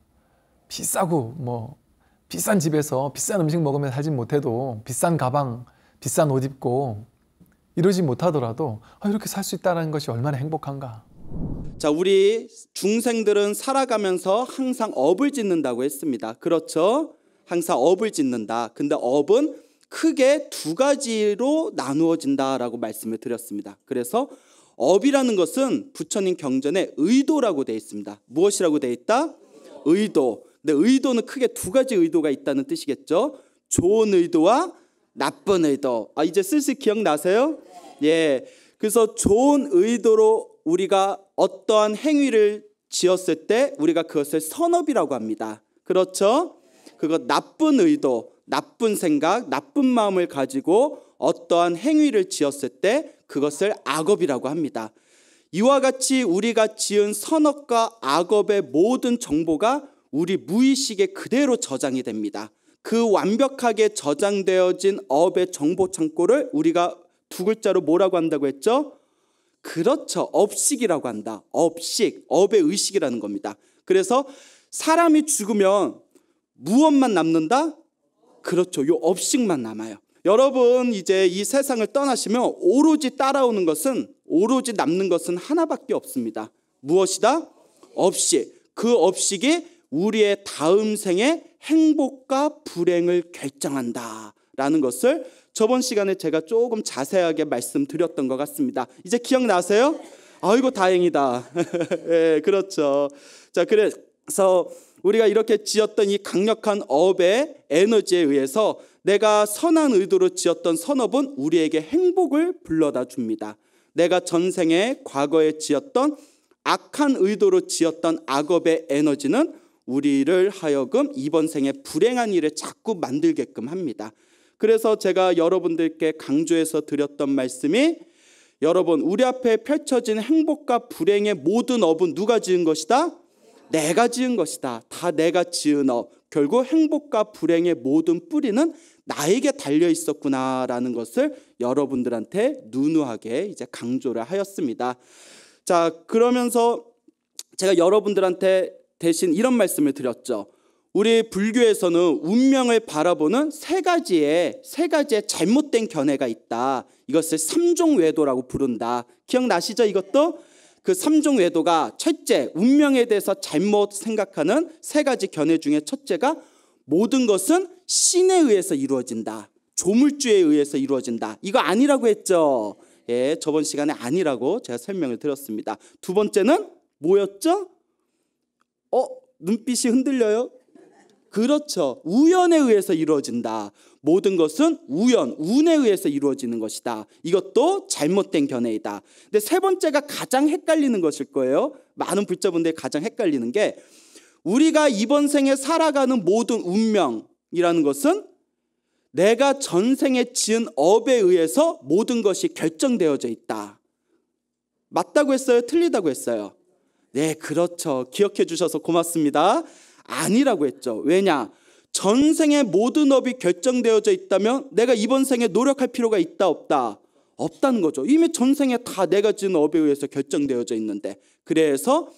비싸고 뭐 비싼 집에서 비싼 음식 먹으며 살지 못해도 비싼 가방, 비싼 옷 입고 이러지 못하더라도 이렇게 살 수 있다는 것이 얼마나 행복한가. 자, 우리 중생들은 살아가면서 항상 업을 짓는다고 했습니다. 그렇죠? 항상 업을 짓는다. 근데 업은 크게 두 가지로 나누어진다라고 말씀을 드렸습니다. 그래서 업이라는 것은 부처님 경전에 의도라고 되어 있습니다. 무엇이라고 되어 있다? 의도. 근데 의도는 크게 두 가지 의도가 있다는 뜻이겠죠. 좋은 의도와 나쁜 의도. 이제 슬슬 기억나세요? 예. 그래서 좋은 의도로 우리가 어떠한 행위를 지었을 때 우리가 그것을 선업이라고 합니다. 그렇죠? 그거 나쁜 의도, 나쁜 생각, 나쁜 마음을 가지고 어떠한 행위를 지었을 때 그것을 악업이라고 합니다. 이와 같이 우리가 지은 선업과 악업의 모든 정보가 우리 무의식에 그대로 저장이 됩니다. 그 완벽하게 저장되어진 업의 정보 창고를 우리가 두 글자로 뭐라고 한다고 했죠? 그렇죠. 업식이라고 한다. 업식, 업의 의식이라는 겁니다. 그래서 사람이 죽으면 무엇만 남는다? 그렇죠. 요 업식만 남아요. 여러분 이제 이 세상을 떠나시면 오로지 따라오는 것은, 오로지 남는 것은 하나밖에 없습니다. 무엇이다? 업식. 그 업식이 우리의 다음 생의 행복과 불행을 결정한다라는 것을 저번 시간에 제가 조금 자세하게 말씀드렸던 것 같습니다. 이제 기억나세요? 아이고 다행이다. 네, 그렇죠. 자, 그래서 우리가 이렇게 지었던 이 강력한 업의 에너지에 의해서 내가 선한 의도로 지었던 선업은 우리에게 행복을 불러다 줍니다. 내가 전생에 과거에 지었던 악한 의도로 지었던 악업의 에너지는 우리를 하여금 이번 생에 불행한 일에 자꾸 만들게끔 합니다. 그래서 제가 여러분들께 강조해서 드렸던 말씀이, 여러분 우리 앞에 펼쳐진 행복과 불행의 모든 업은 누가 지은 것이다? 내가 지은 것이다. 다 내가 지은 업. 결국 행복과 불행의 모든 뿌리는 나에게 달려 있었구나라는 것을 여러분들한테 누누하게 이제 강조를 하였습니다. 자, 그러면서 제가 여러분들한테 대신 이런 말씀을 드렸죠. 우리 불교에서는 운명을 바라보는 세 가지의 잘못된 견해가 있다. 이것을 삼종외도라고 부른다. 기억나시죠? 이것도? 그 삼종외도가 첫째, 운명에 대해서 잘못 생각하는 세 가지 견해 중에 첫째가 모든 것은 신에 의해서 이루어진다. 조물주에 의해서 이루어진다. 이거 아니라고 했죠? 예, 저번 시간에 아니라고 제가 설명을 드렸습니다. 두 번째는 뭐였죠? 눈빛이 흔들려요? 그렇죠. 우연에 의해서 이루어진다. 모든 것은 운에 의해서 이루어지는 것이다. 이것도 잘못된 견해이다. 근데 세 번째가 가장 헷갈리는 것일 거예요. 많은 불자분들이 가장 헷갈리는 게, 우리가 이번 생에 살아가는 모든 운명이라는 것은 내가 전생에 지은 업에 의해서 모든 것이 결정되어져 있다. 맞다고 했어요? 틀리다고 했어요? 네, 그렇죠. 기억해 주셔서 고맙습니다. 아니라고 했죠. 왜냐? 전생의 모든 업이 결정되어져 있다면 내가 이번 생에 노력할 필요가 있다 없다? 없다는 거죠. 이미 전생에 다 내가 지은 업에 의해서 결정되어져 있는데, 그래서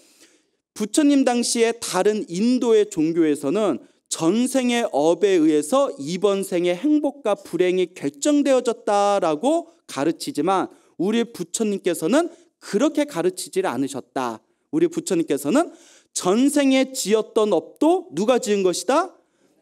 부처님 당시에 다른 인도의 종교에서는 전생의 업에 의해서 이번 생의 행복과 불행이 결정되어졌다라고 가르치지만 우리 부처님께서는 그렇게 가르치질 않으셨다. 우리 부처님께서는 전생에 지었던 업도 누가 지은 것이다?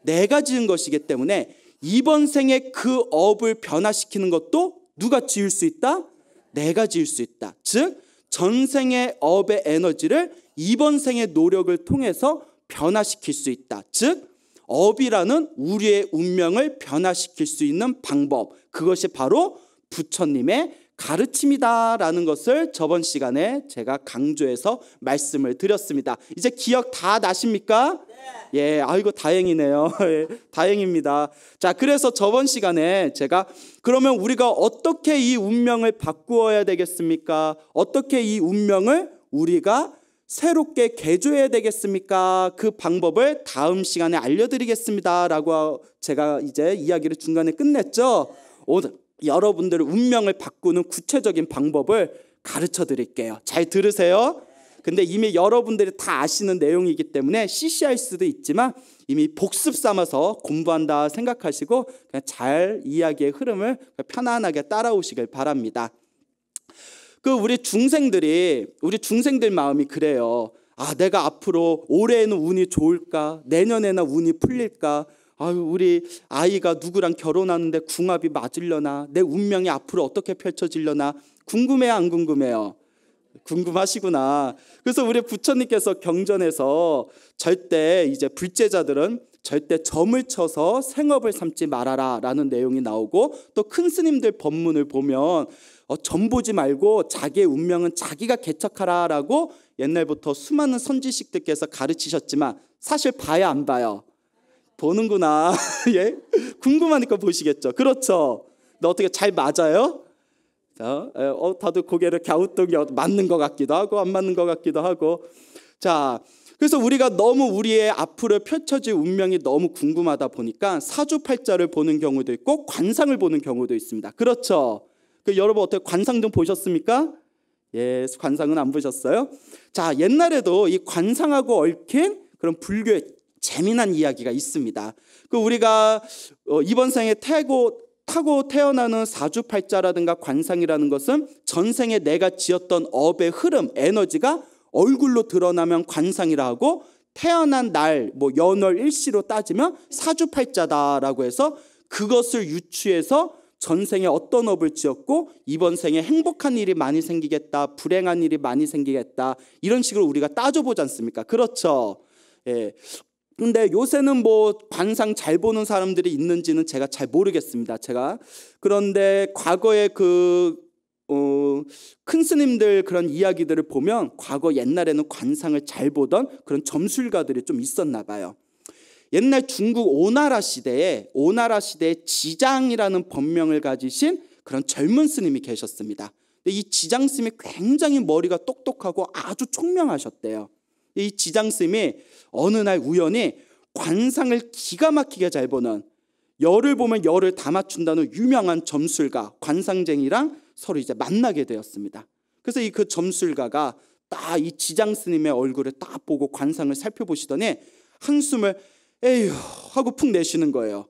내가 지은 것이기 때문에 이번 생에 그 업을 변화시키는 것도 누가 지을 수 있다? 내가 지을 수 있다. 즉 전생의 업의 에너지를 이번 생의 노력을 통해서 변화시킬 수 있다. 즉 업이라는 우리의 운명을 변화시킬 수 있는 방법, 그것이 바로 부처님의 가르침이다라는 것을 저번 시간에 제가 강조해서 말씀을 드렸습니다. 이제 기억 다 나십니까? 예, 아이고 다행이네요. 예, 다행입니다. 자, 그래서 저번 시간에 제가 그러면 우리가 어떻게 이 운명을 바꾸어야 되겠습니까? 어떻게 이 운명을 우리가 새롭게 개조해야 되겠습니까? 그 방법을 다음 시간에 알려드리겠습니다 라고 제가 이제 이야기를 중간에 끝냈죠. 오늘 여러분들의 운명을 바꾸는 구체적인 방법을 가르쳐 드릴게요. 잘 들으세요. 근데 이미 여러분들이 다 아시는 내용이기 때문에 시시할 수도 있지만 이미 복습 삼아서 공부한다 생각하시고 그냥 잘 이야기의 흐름을 편안하게 따라오시길 바랍니다. 우리 중생들 마음이 그래요. 내가 앞으로 올해에는 운이 좋을까? 내년에나 운이 풀릴까? 우리 아이가 누구랑 결혼하는데 궁합이 맞으려나? 내 운명이 앞으로 어떻게 펼쳐지려나? 궁금해요, 안 궁금해요? 궁금하시구나. 그래서 우리 부처님께서 경전에서 절대 이제 불제자들은 절대 점을 쳐서 생업을 삼지 말아라 라는 내용이 나오고, 또 큰 스님들 법문을 보면 점 보지 말고 자기의 운명은 자기가 개척하라 라고 옛날부터 수많은 선지식들께서 가르치셨지만 사실 봐야 안 봐요? 보는구나. 예? 궁금하니까 보시겠죠. 그렇죠. 너 어떻게 잘 맞아요? 다들 고개를 갸우뚱 맞는 것 같기도 하고 안 맞는 것 같기도 하고. 자, 그래서 우리가 너무 우리의 앞으로 펼쳐질 운명이 너무 궁금하다 보니까 사주팔자를 보는 경우도 있고 관상을 보는 경우도 있습니다. 그렇죠. 여러분 어떻게 관상 좀 보셨습니까? 예, 관상은 안 보셨어요? 자, 옛날에도 이 관상하고 얽힌 그런 불교의 재미난 이야기가 있습니다. 우리가 이번 생에 타고 태어나는 사주팔자라든가 관상이라는 것은 전생에 내가 지었던 업의 흐름, 에너지가 얼굴로 드러나면 관상이라 하고, 태어난 날, 연월 일시로 따지면 사주팔자다라고 해서 그것을 유추해서 전생에 어떤 업을 지었고 이번 생에 행복한 일이 많이 생기겠다, 불행한 일이 많이 생기겠다, 이런 식으로 우리가 따져보지 않습니까? 그렇죠. 예. 근데 요새는 관상 잘 보는 사람들이 있는지는 제가 잘 모르겠습니다. 그런데 과거에 큰 스님들 그런 이야기들을 보면 과거 옛날에는 관상을 잘 보던 그런 점술가들이 좀 있었나 봐요. 옛날 중국 오나라 시대에 지장이라는 법명을 가지신 그런 젊은 스님이 계셨습니다. 이 지장 스님이 굉장히 머리가 똑똑하고 아주 총명하셨대요. 이 지장 스님이 어느 날 우연히 관상을 기가 막히게 잘 보는, 열을 보면 열을 다 맞춘다는 유명한 점술가 관상쟁이랑 서로 이제 만나게 되었습니다. 그래서 그 점술가가 딱 이 지장 스님의 얼굴을 딱 보고 관상을 살펴보시더니 한숨을 에휴 하고 푹 내쉬는 거예요.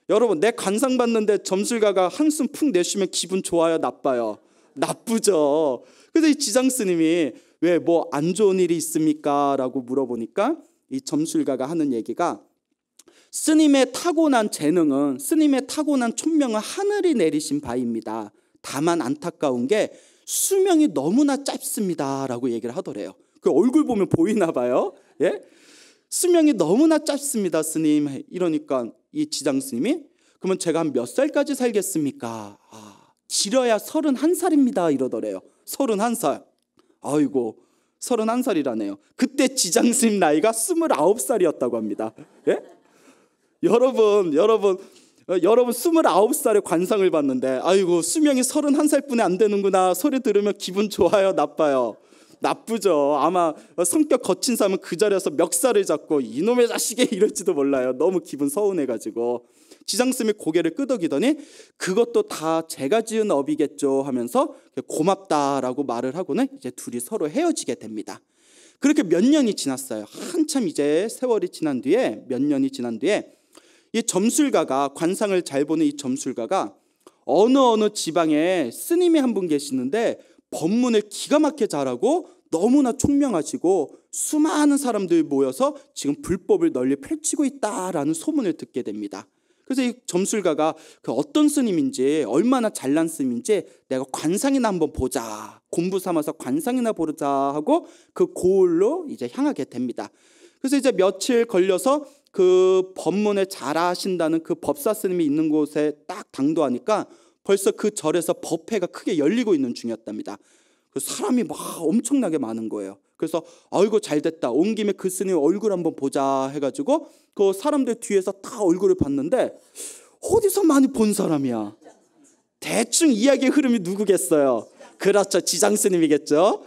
여러분, 내 관상 봤는데 점술가가 한숨 푹 내쉬면 기분 좋아요, 나빠요? 나쁘죠. 그래서 이 지장 스님이 왜 안 좋은 일이 있습니까? 라고 물어보니까 이 점술가가 하는 얘기가, 스님의 타고난 재능은, 스님의 타고난 촌명은 하늘이 내리신 바입니다. 다만 안타까운 게 수명이 너무나 짧습니다 라고 얘기를 하더래요. 그 얼굴 보면 보이나 봐요. 예? 수명이 너무나 짧습니다 스님. 이러니까 이 지장 스님이, 그러면 제가 한 몇 살까지 살겠습니까? 길어야 31살입니다 이러더래요. 31살. 아이고, 31살이라네요. 그때 지장 스님 나이가 29살이었다고 합니다. 예? 여러분 29살에 관상을 봤는데 아이고 수명이 31살뿐이 안 되는구나 소리 들으면 기분 좋아요, 나빠요? 나쁘죠. 아마 성격 거친 사람은 그 자리에서 멱살을 잡고 이놈의 자식이 이럴지도 몰라요. 너무 기분 서운해가지고. 지장스님이 고개를 끄덕이더니 그것도 다 제가 지은 업이겠죠 하면서 고맙다라고 말을 하고는 이제 둘이 서로 헤어지게 됩니다. 그렇게 몇 년이 지났어요. 한참 이제 세월이 지난 뒤에, 몇 년이 지난 뒤에 이 점술가가, 관상을 잘 보는 이 점술가가 어느 지방에 스님이 한 분 계시는데 법문을 기가 막히게 잘하고 너무나 총명하시고 수많은 사람들이 모여서 지금 불법을 널리 펼치고 있다라는 소문을 듣게 됩니다. 그래서 이 점술가가 그 어떤 스님인지, 얼마나 잘난 스님인지 내가 관상이나 한번 보자, 공부 삼아서 관상이나 보자 하고 그 고을로 이제 향하게 됩니다. 그래서 이제 며칠 걸려서 그 법문을 잘 하신다는 그 법사 스님이 있는 곳에 딱 당도하니까 벌써 그 절에서 법회가 크게 열리고 있는 중이었답니다. 그 사람이 막 엄청나게 많은 거예요. 그래서 아이고 잘됐다, 온 김에 그 스님 얼굴 한번 보자 해가지고 그 사람들 뒤에서 다 얼굴을 봤는데 어디서 많이 본 사람이야. 대충 이야기의 흐름이 누구겠어요? 그렇죠, 지장 스님이겠죠.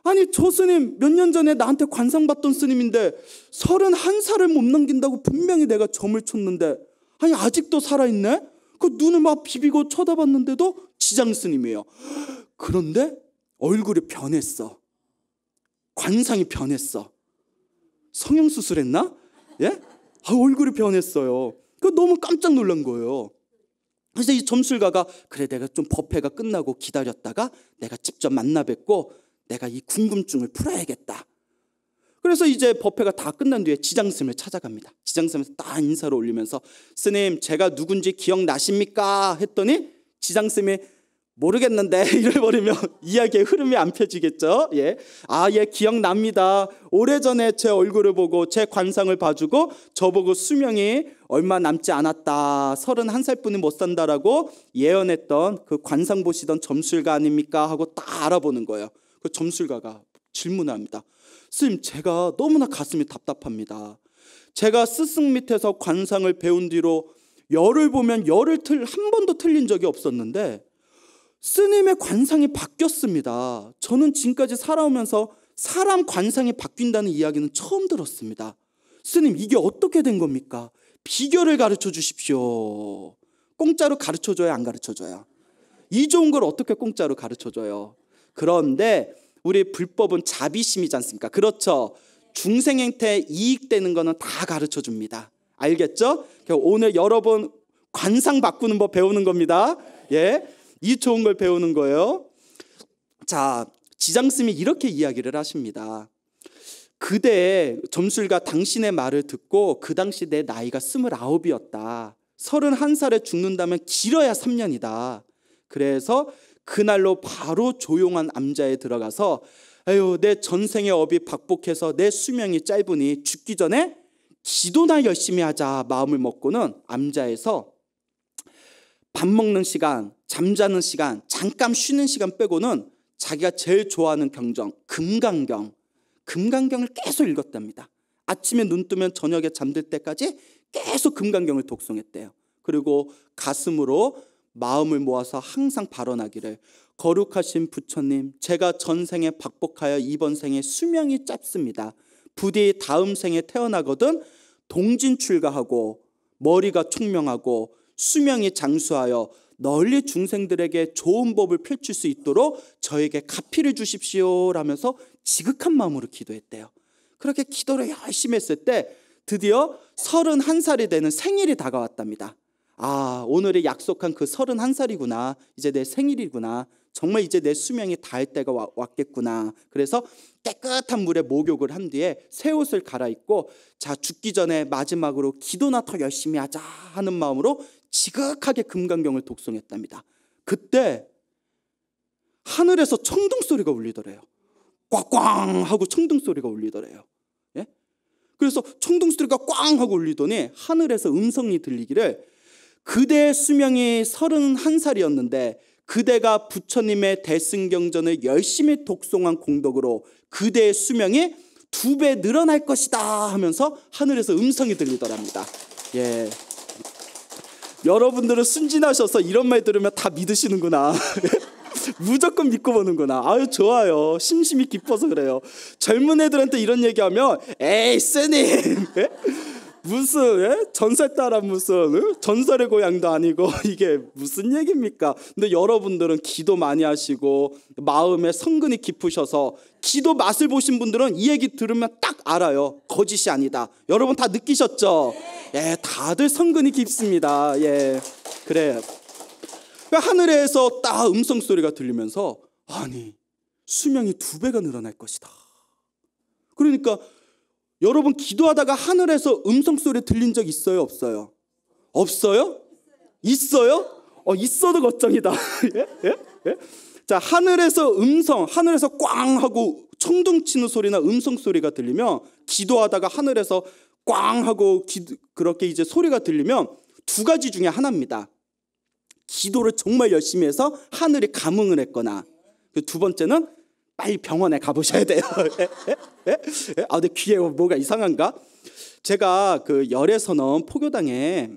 아니 저 스님 몇 년 전에 나한테 관상 받던 스님인데 31살을 못 넘긴다고 분명히 내가 점을 쳤는데 아니 아직도 살아있네? 그 눈을 막 비비고 쳐다봤는데도 지장 스님이에요. 그런데 얼굴이 변했어. 관상이 변했어. 성형수술했나? 예? 얼굴이 변했어요. 그 너무 깜짝 놀란 거예요. 그래서 이 점술가가 그래 내가 좀 법회가 끝나고 기다렸다가 내가 직접 만나 뵙고 내가 이 궁금증을 풀어야겠다. 그래서 이제 법회가 다 끝난 뒤에 지장스님을 찾아갑니다. 지장스님한테 딱 인사를 올리면서 스님 제가 누군지 기억나십니까? 했더니 지장스님이 모르겠는데 이래버리면 이야기의 흐름이 안 펴지겠죠. 예. 아, 예, 기억납니다. 오래전에 제 얼굴을 보고 제 관상을 봐주고 저보고 수명이 얼마 남지 않았다. 31살뿐이 못 산다라고 예언했던 그 관상 보시던 점술가 아닙니까? 하고 딱 알아보는 거예요. 그 점술가가 질문을 합니다. 스님, 제가 너무나 가슴이 답답합니다. 제가 스승 밑에서 관상을 배운 뒤로 열을 보면 열을 한 번도 틀린 적이 없었는데 스님의 관상이 바뀌었습니다. 저는 지금까지 살아오면서 사람 관상이 바뀐다는 이야기는 처음 들었습니다. 스님, 이게 어떻게 된 겁니까? 비결을 가르쳐 주십시오. 공짜로 가르쳐 줘야 안 가르쳐 줘요? 이 좋은 걸 어떻게 공짜로 가르쳐 줘요? 그런데 우리 불법은 자비심이지 않습니까? 그렇죠. 중생한테 이익되는 거는 다 가르쳐 줍니다. 알겠죠? 오늘 여러분 관상 바꾸는 법 배우는 겁니다. 예, 이 좋은 걸 배우는 거예요. 자, 지장스님이 이렇게 이야기를 하십니다. 그대 점술가 당신의 말을 듣고 그 당시 내 나이가 29이었다. 31살에 죽는다면 길어야 3년이다. 그래서 그날로 바로 조용한 암자에 들어가서 아유, 내 전생의 업이 박복해서 내 수명이 짧으니 죽기 전에 기도나 열심히 하자 마음을 먹고는 암자에서 밥 먹는 시간, 잠자는 시간, 잠깐 쉬는 시간 빼고는 자기가 제일 좋아하는 경정, 금강경을 계속 읽었답니다. 아침에 눈 뜨면 저녁에 잠들 때까지 계속 금강경을 독송했대요. 그리고 가슴으로 마음을 모아서 항상 발언하기를 거룩하신 부처님, 제가 전생에 박복하여 이번 생에 수명이 짧습니다. 부디 다음 생에 태어나거든 동진출가하고 머리가 총명하고 수명이 장수하여 널리 중생들에게 좋은 법을 펼칠 수 있도록 저에게 가피를 주십시오 라면서 지극한 마음으로 기도했대요. 그렇게 기도를 열심히 했을 때 드디어 31살이 되는 생일이 다가왔답니다. 아, 오늘이 약속한 그 31살이구나. 이제 내 생일이구나. 정말 이제 내 수명이 닿을 때가 왔겠구나. 그래서 깨끗한 물에 목욕을 한 뒤에 새 옷을 갈아입고 자, 죽기 전에 마지막으로 기도나 더 열심히 하자 하는 마음으로 지극하게 금강경을 독송했답니다. 그때 하늘에서 청둥 소리가 울리더래요. 꽝꽝 하고 청둥 소리가 울리더래요. 예? 그래서 청둥 소리가 꽝 하고 울리더니 하늘에서 음성이 들리기를 그대의 수명이 31살이었는데 그대가 부처님의 대승경전을 열심히 독송한 공덕으로 그대의 수명이 2배 늘어날 것이다 하면서 하늘에서 음성이 들리더랍니다. 예. 여러분들은 순진하셔서 이런 말 들으면 다 믿으시는구나. 무조건 믿고 보는구나. 아유, 좋아요. 심심이 기뻐서 그래요. 젊은 애들한테 이런 얘기하면 에이 스님 무슨 전설 따라 무슨 전설의 고향도 아니고 이게 무슨 얘기입니까? 근데 여러분들은 기도 많이 하시고 마음에 성근이 깊으셔서 기도 맛을 보신 분들은 이 얘기 들으면 딱 알아요. 거짓이 아니다. 여러분 다 느끼셨죠? 예, 다들 성근이 깊습니다. 예, 그래. 하늘에서 딱 음성 소리가 들리면서 아니 수명이 2배가 늘어날 것이다. 그러니까 여러분 기도하다가 하늘에서 음성소리 들린 적 있어요? 없어요? 없어요? 있어요? 있어도 걱정이다. 예? 예? 예? 자, 하늘에서 꽝 하고 청둥 치는 소리나 음성소리가 들리면 기도하다가 하늘에서 꽝 하고 그렇게 이제 소리가 들리면 2가지 중에 하나입니다. 기도를 정말 열심히 해서 하늘이 감응을 했거나 그 2번째는 빨리 병원에 가보셔야 돼요. 아, 근데 귀에 뭐가 이상한가? 제가 그 열애선언 포교당에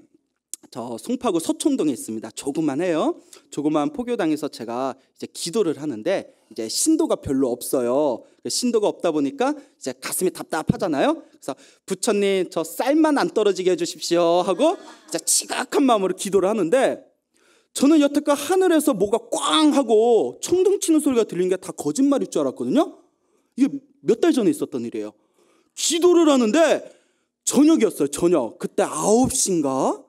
저 송파구 서촌동에 있습니다. 조그만 해요. 조그만 포교당에서 제가 이제 기도를 하는데 이제 신도가 별로 없어요. 신도가 없다 보니까 이제 가슴이 답답하잖아요. 그래서 부처님 저 쌀만 안 떨어지게 해주십시오 하고 이제 지각한 마음으로 기도를 하는데, 저는 여태껏 하늘에서 뭐가 꽝 하고 청동 치는 소리가 들리는 게 다 거짓말일 줄 알았거든요. 이게 몇 달 전에 있었던 일이에요. 기도를 하는데 저녁이었어요. 저녁. 그때 9시인가?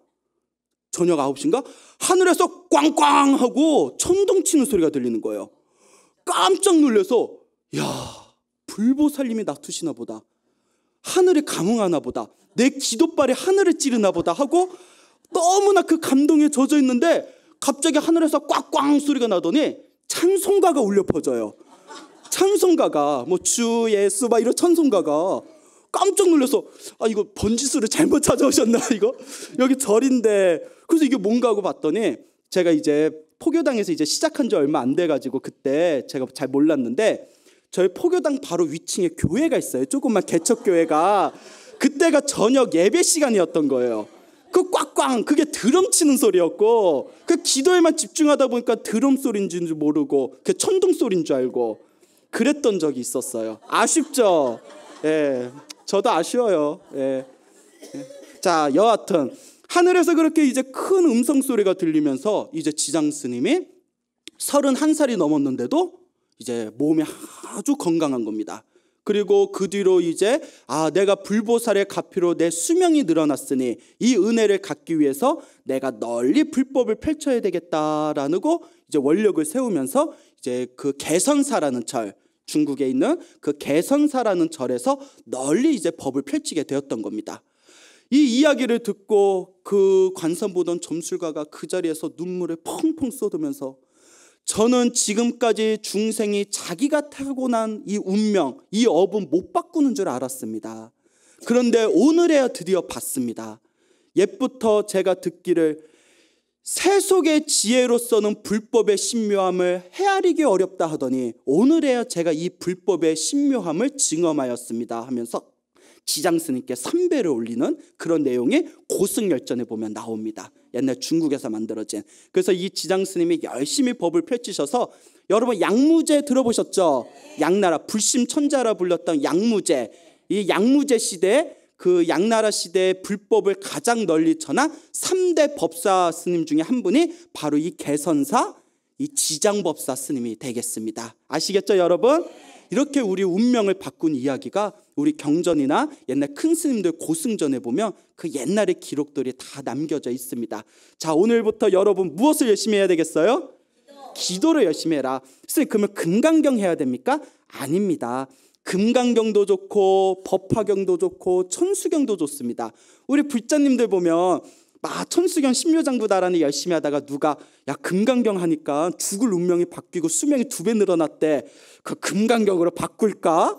저녁 9시인가? 하늘에서 꽝꽝 하고 천둥 치는 소리가 들리는 거예요. 깜짝 놀라서 야, 불보살님이 나투시나 보다. 하늘이 감흥하나 보다. 내 기도발이 하늘을 찌르나 보다 하고 너무나 그 감동에 젖어 있는데 갑자기 하늘에서 꽉꽝 소리가 나더니 찬송가가 울려 퍼져요. 찬송가가 뭐 주 예수 막 이런 찬송가가 깜짝 놀라서 아 이거 번지수를 잘못 찾아오셨나 이거 여기 절인데 그래서 이게 뭔가 하고 봤더니 제가 이제 포교당에서 이제 시작한 지 얼마 안 돼가지고 그때 제가 잘 몰랐는데 저희 포교당 바로 위층에 교회가 있어요. 조그만 개척교회가. 그때가 저녁 예배 시간이었던 거예요. 그 꽉꽝 그게 드럼 치는 소리였고 그 기도에만 집중하다 보니까 드럼 소리인 줄 모르고 그 천둥 소리인 줄 알고 그랬던 적이 있었어요. 아쉽죠? 예, 저도 아쉬워요. 예. 자, 여하튼 하늘에서 그렇게 이제 큰 음성 소리가 들리면서 이제 지장 스님이 31살이 넘었는데도 이제 몸이 아주 건강한 겁니다. 그리고 그 뒤로 이제 내가 불보살의 가피로 내 수명이 늘어났으니 이 은혜를 갖기 위해서 내가 널리 불법을 펼쳐야 되겠다라는 거 이제 원력을 세우면서 이제 그 개선사라는 절, 중국에 있는 그 개선사라는 절에서 널리 이제 법을 펼치게 되었던 겁니다. 이 이야기를 듣고 그 관선 보던 점술가가 그 자리에서 눈물을 펑펑 쏟으면서 저는 지금까지 중생이 자기가 타고난 이 운명, 이 업은 못 바꾸는 줄 알았습니다. 그런데 오늘에야 드디어 봤습니다. 옛부터 제가 듣기를 세속의 지혜로서는 불법의 신묘함을 헤아리기 어렵다 하더니 오늘에야 제가 이 불법의 신묘함을 증험하였습니다 하면서 지장스님께 선배를 올리는 그런 내용이 고승열전에 보면 나옵니다. 옛날 중국에서 만들어진. 그래서 이 지장스님이 열심히 법을 펼치셔서 여러분 양무제 들어보셨죠? 양나라 불심천자라 불렸던 양무제. 이 양무제 시대에 그 양나라 시대의 불법을 가장 널리 전한 3대 법사 스님 중에 한 분이 바로 이 개선사 이 지장법사 스님이 되겠습니다. 아시겠죠 여러분? 이렇게 우리 운명을 바꾼 이야기가 우리 경전이나 옛날 큰 스님들 고승전에 보면 그 옛날의 기록들이 다 남겨져 있습니다. 자, 오늘부터 여러분 무엇을 열심히 해야 되겠어요? 기도를 열심히 해라. 선생님 그러면 금강경 해야 됩니까? 아닙니다. 금강경도 좋고 법화경도 좋고 천수경도 좋습니다. 우리 불자님들 보면 천수경 신묘장구다라는 열심히 하다가 누가 야 금강경 하니까 죽을 운명이 바뀌고 수명이 2배 늘어났대. 그 금강경으로 바꿀까?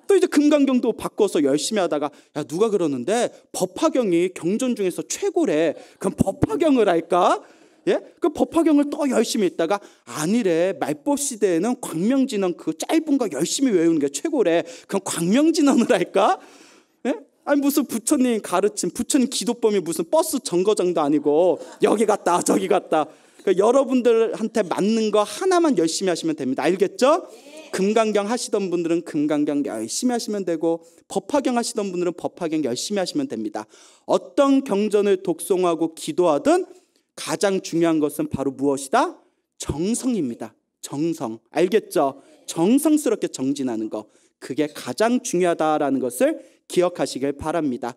또 이제 금강경도 바꿔서 열심히 하다가 야 누가 그러는데 법화경이 경전 중에서 최고래. 그럼 법화경을 할까? 예? 그 법화경을 또 열심히 읽다가 아니래. 말법 시대에는 광명진언 그 짧은 거 열심히 외우는 게 최고래. 그럼 광명진언을 할까? 예? 아니 무슨 부처님 가르침, 부처님 기도법이 무슨 버스 정거장도 아니고 여기 갔다 저기 갔다. 그러니까 여러분들한테 맞는 거 하나만 열심히 하시면 됩니다. 알겠죠? 금강경 하시던 분들은 금강경 열심히 하시면 되고 법화경 하시던 분들은 법화경 열심히 하시면 됩니다. 어떤 경전을 독송하고 기도하든 가장 중요한 것은 바로 무엇이다? 정성입니다. 정성. 알겠죠? 정성스럽게 정진하는 거. 그게 가장 중요하다라는 것을 기억하시길 바랍니다.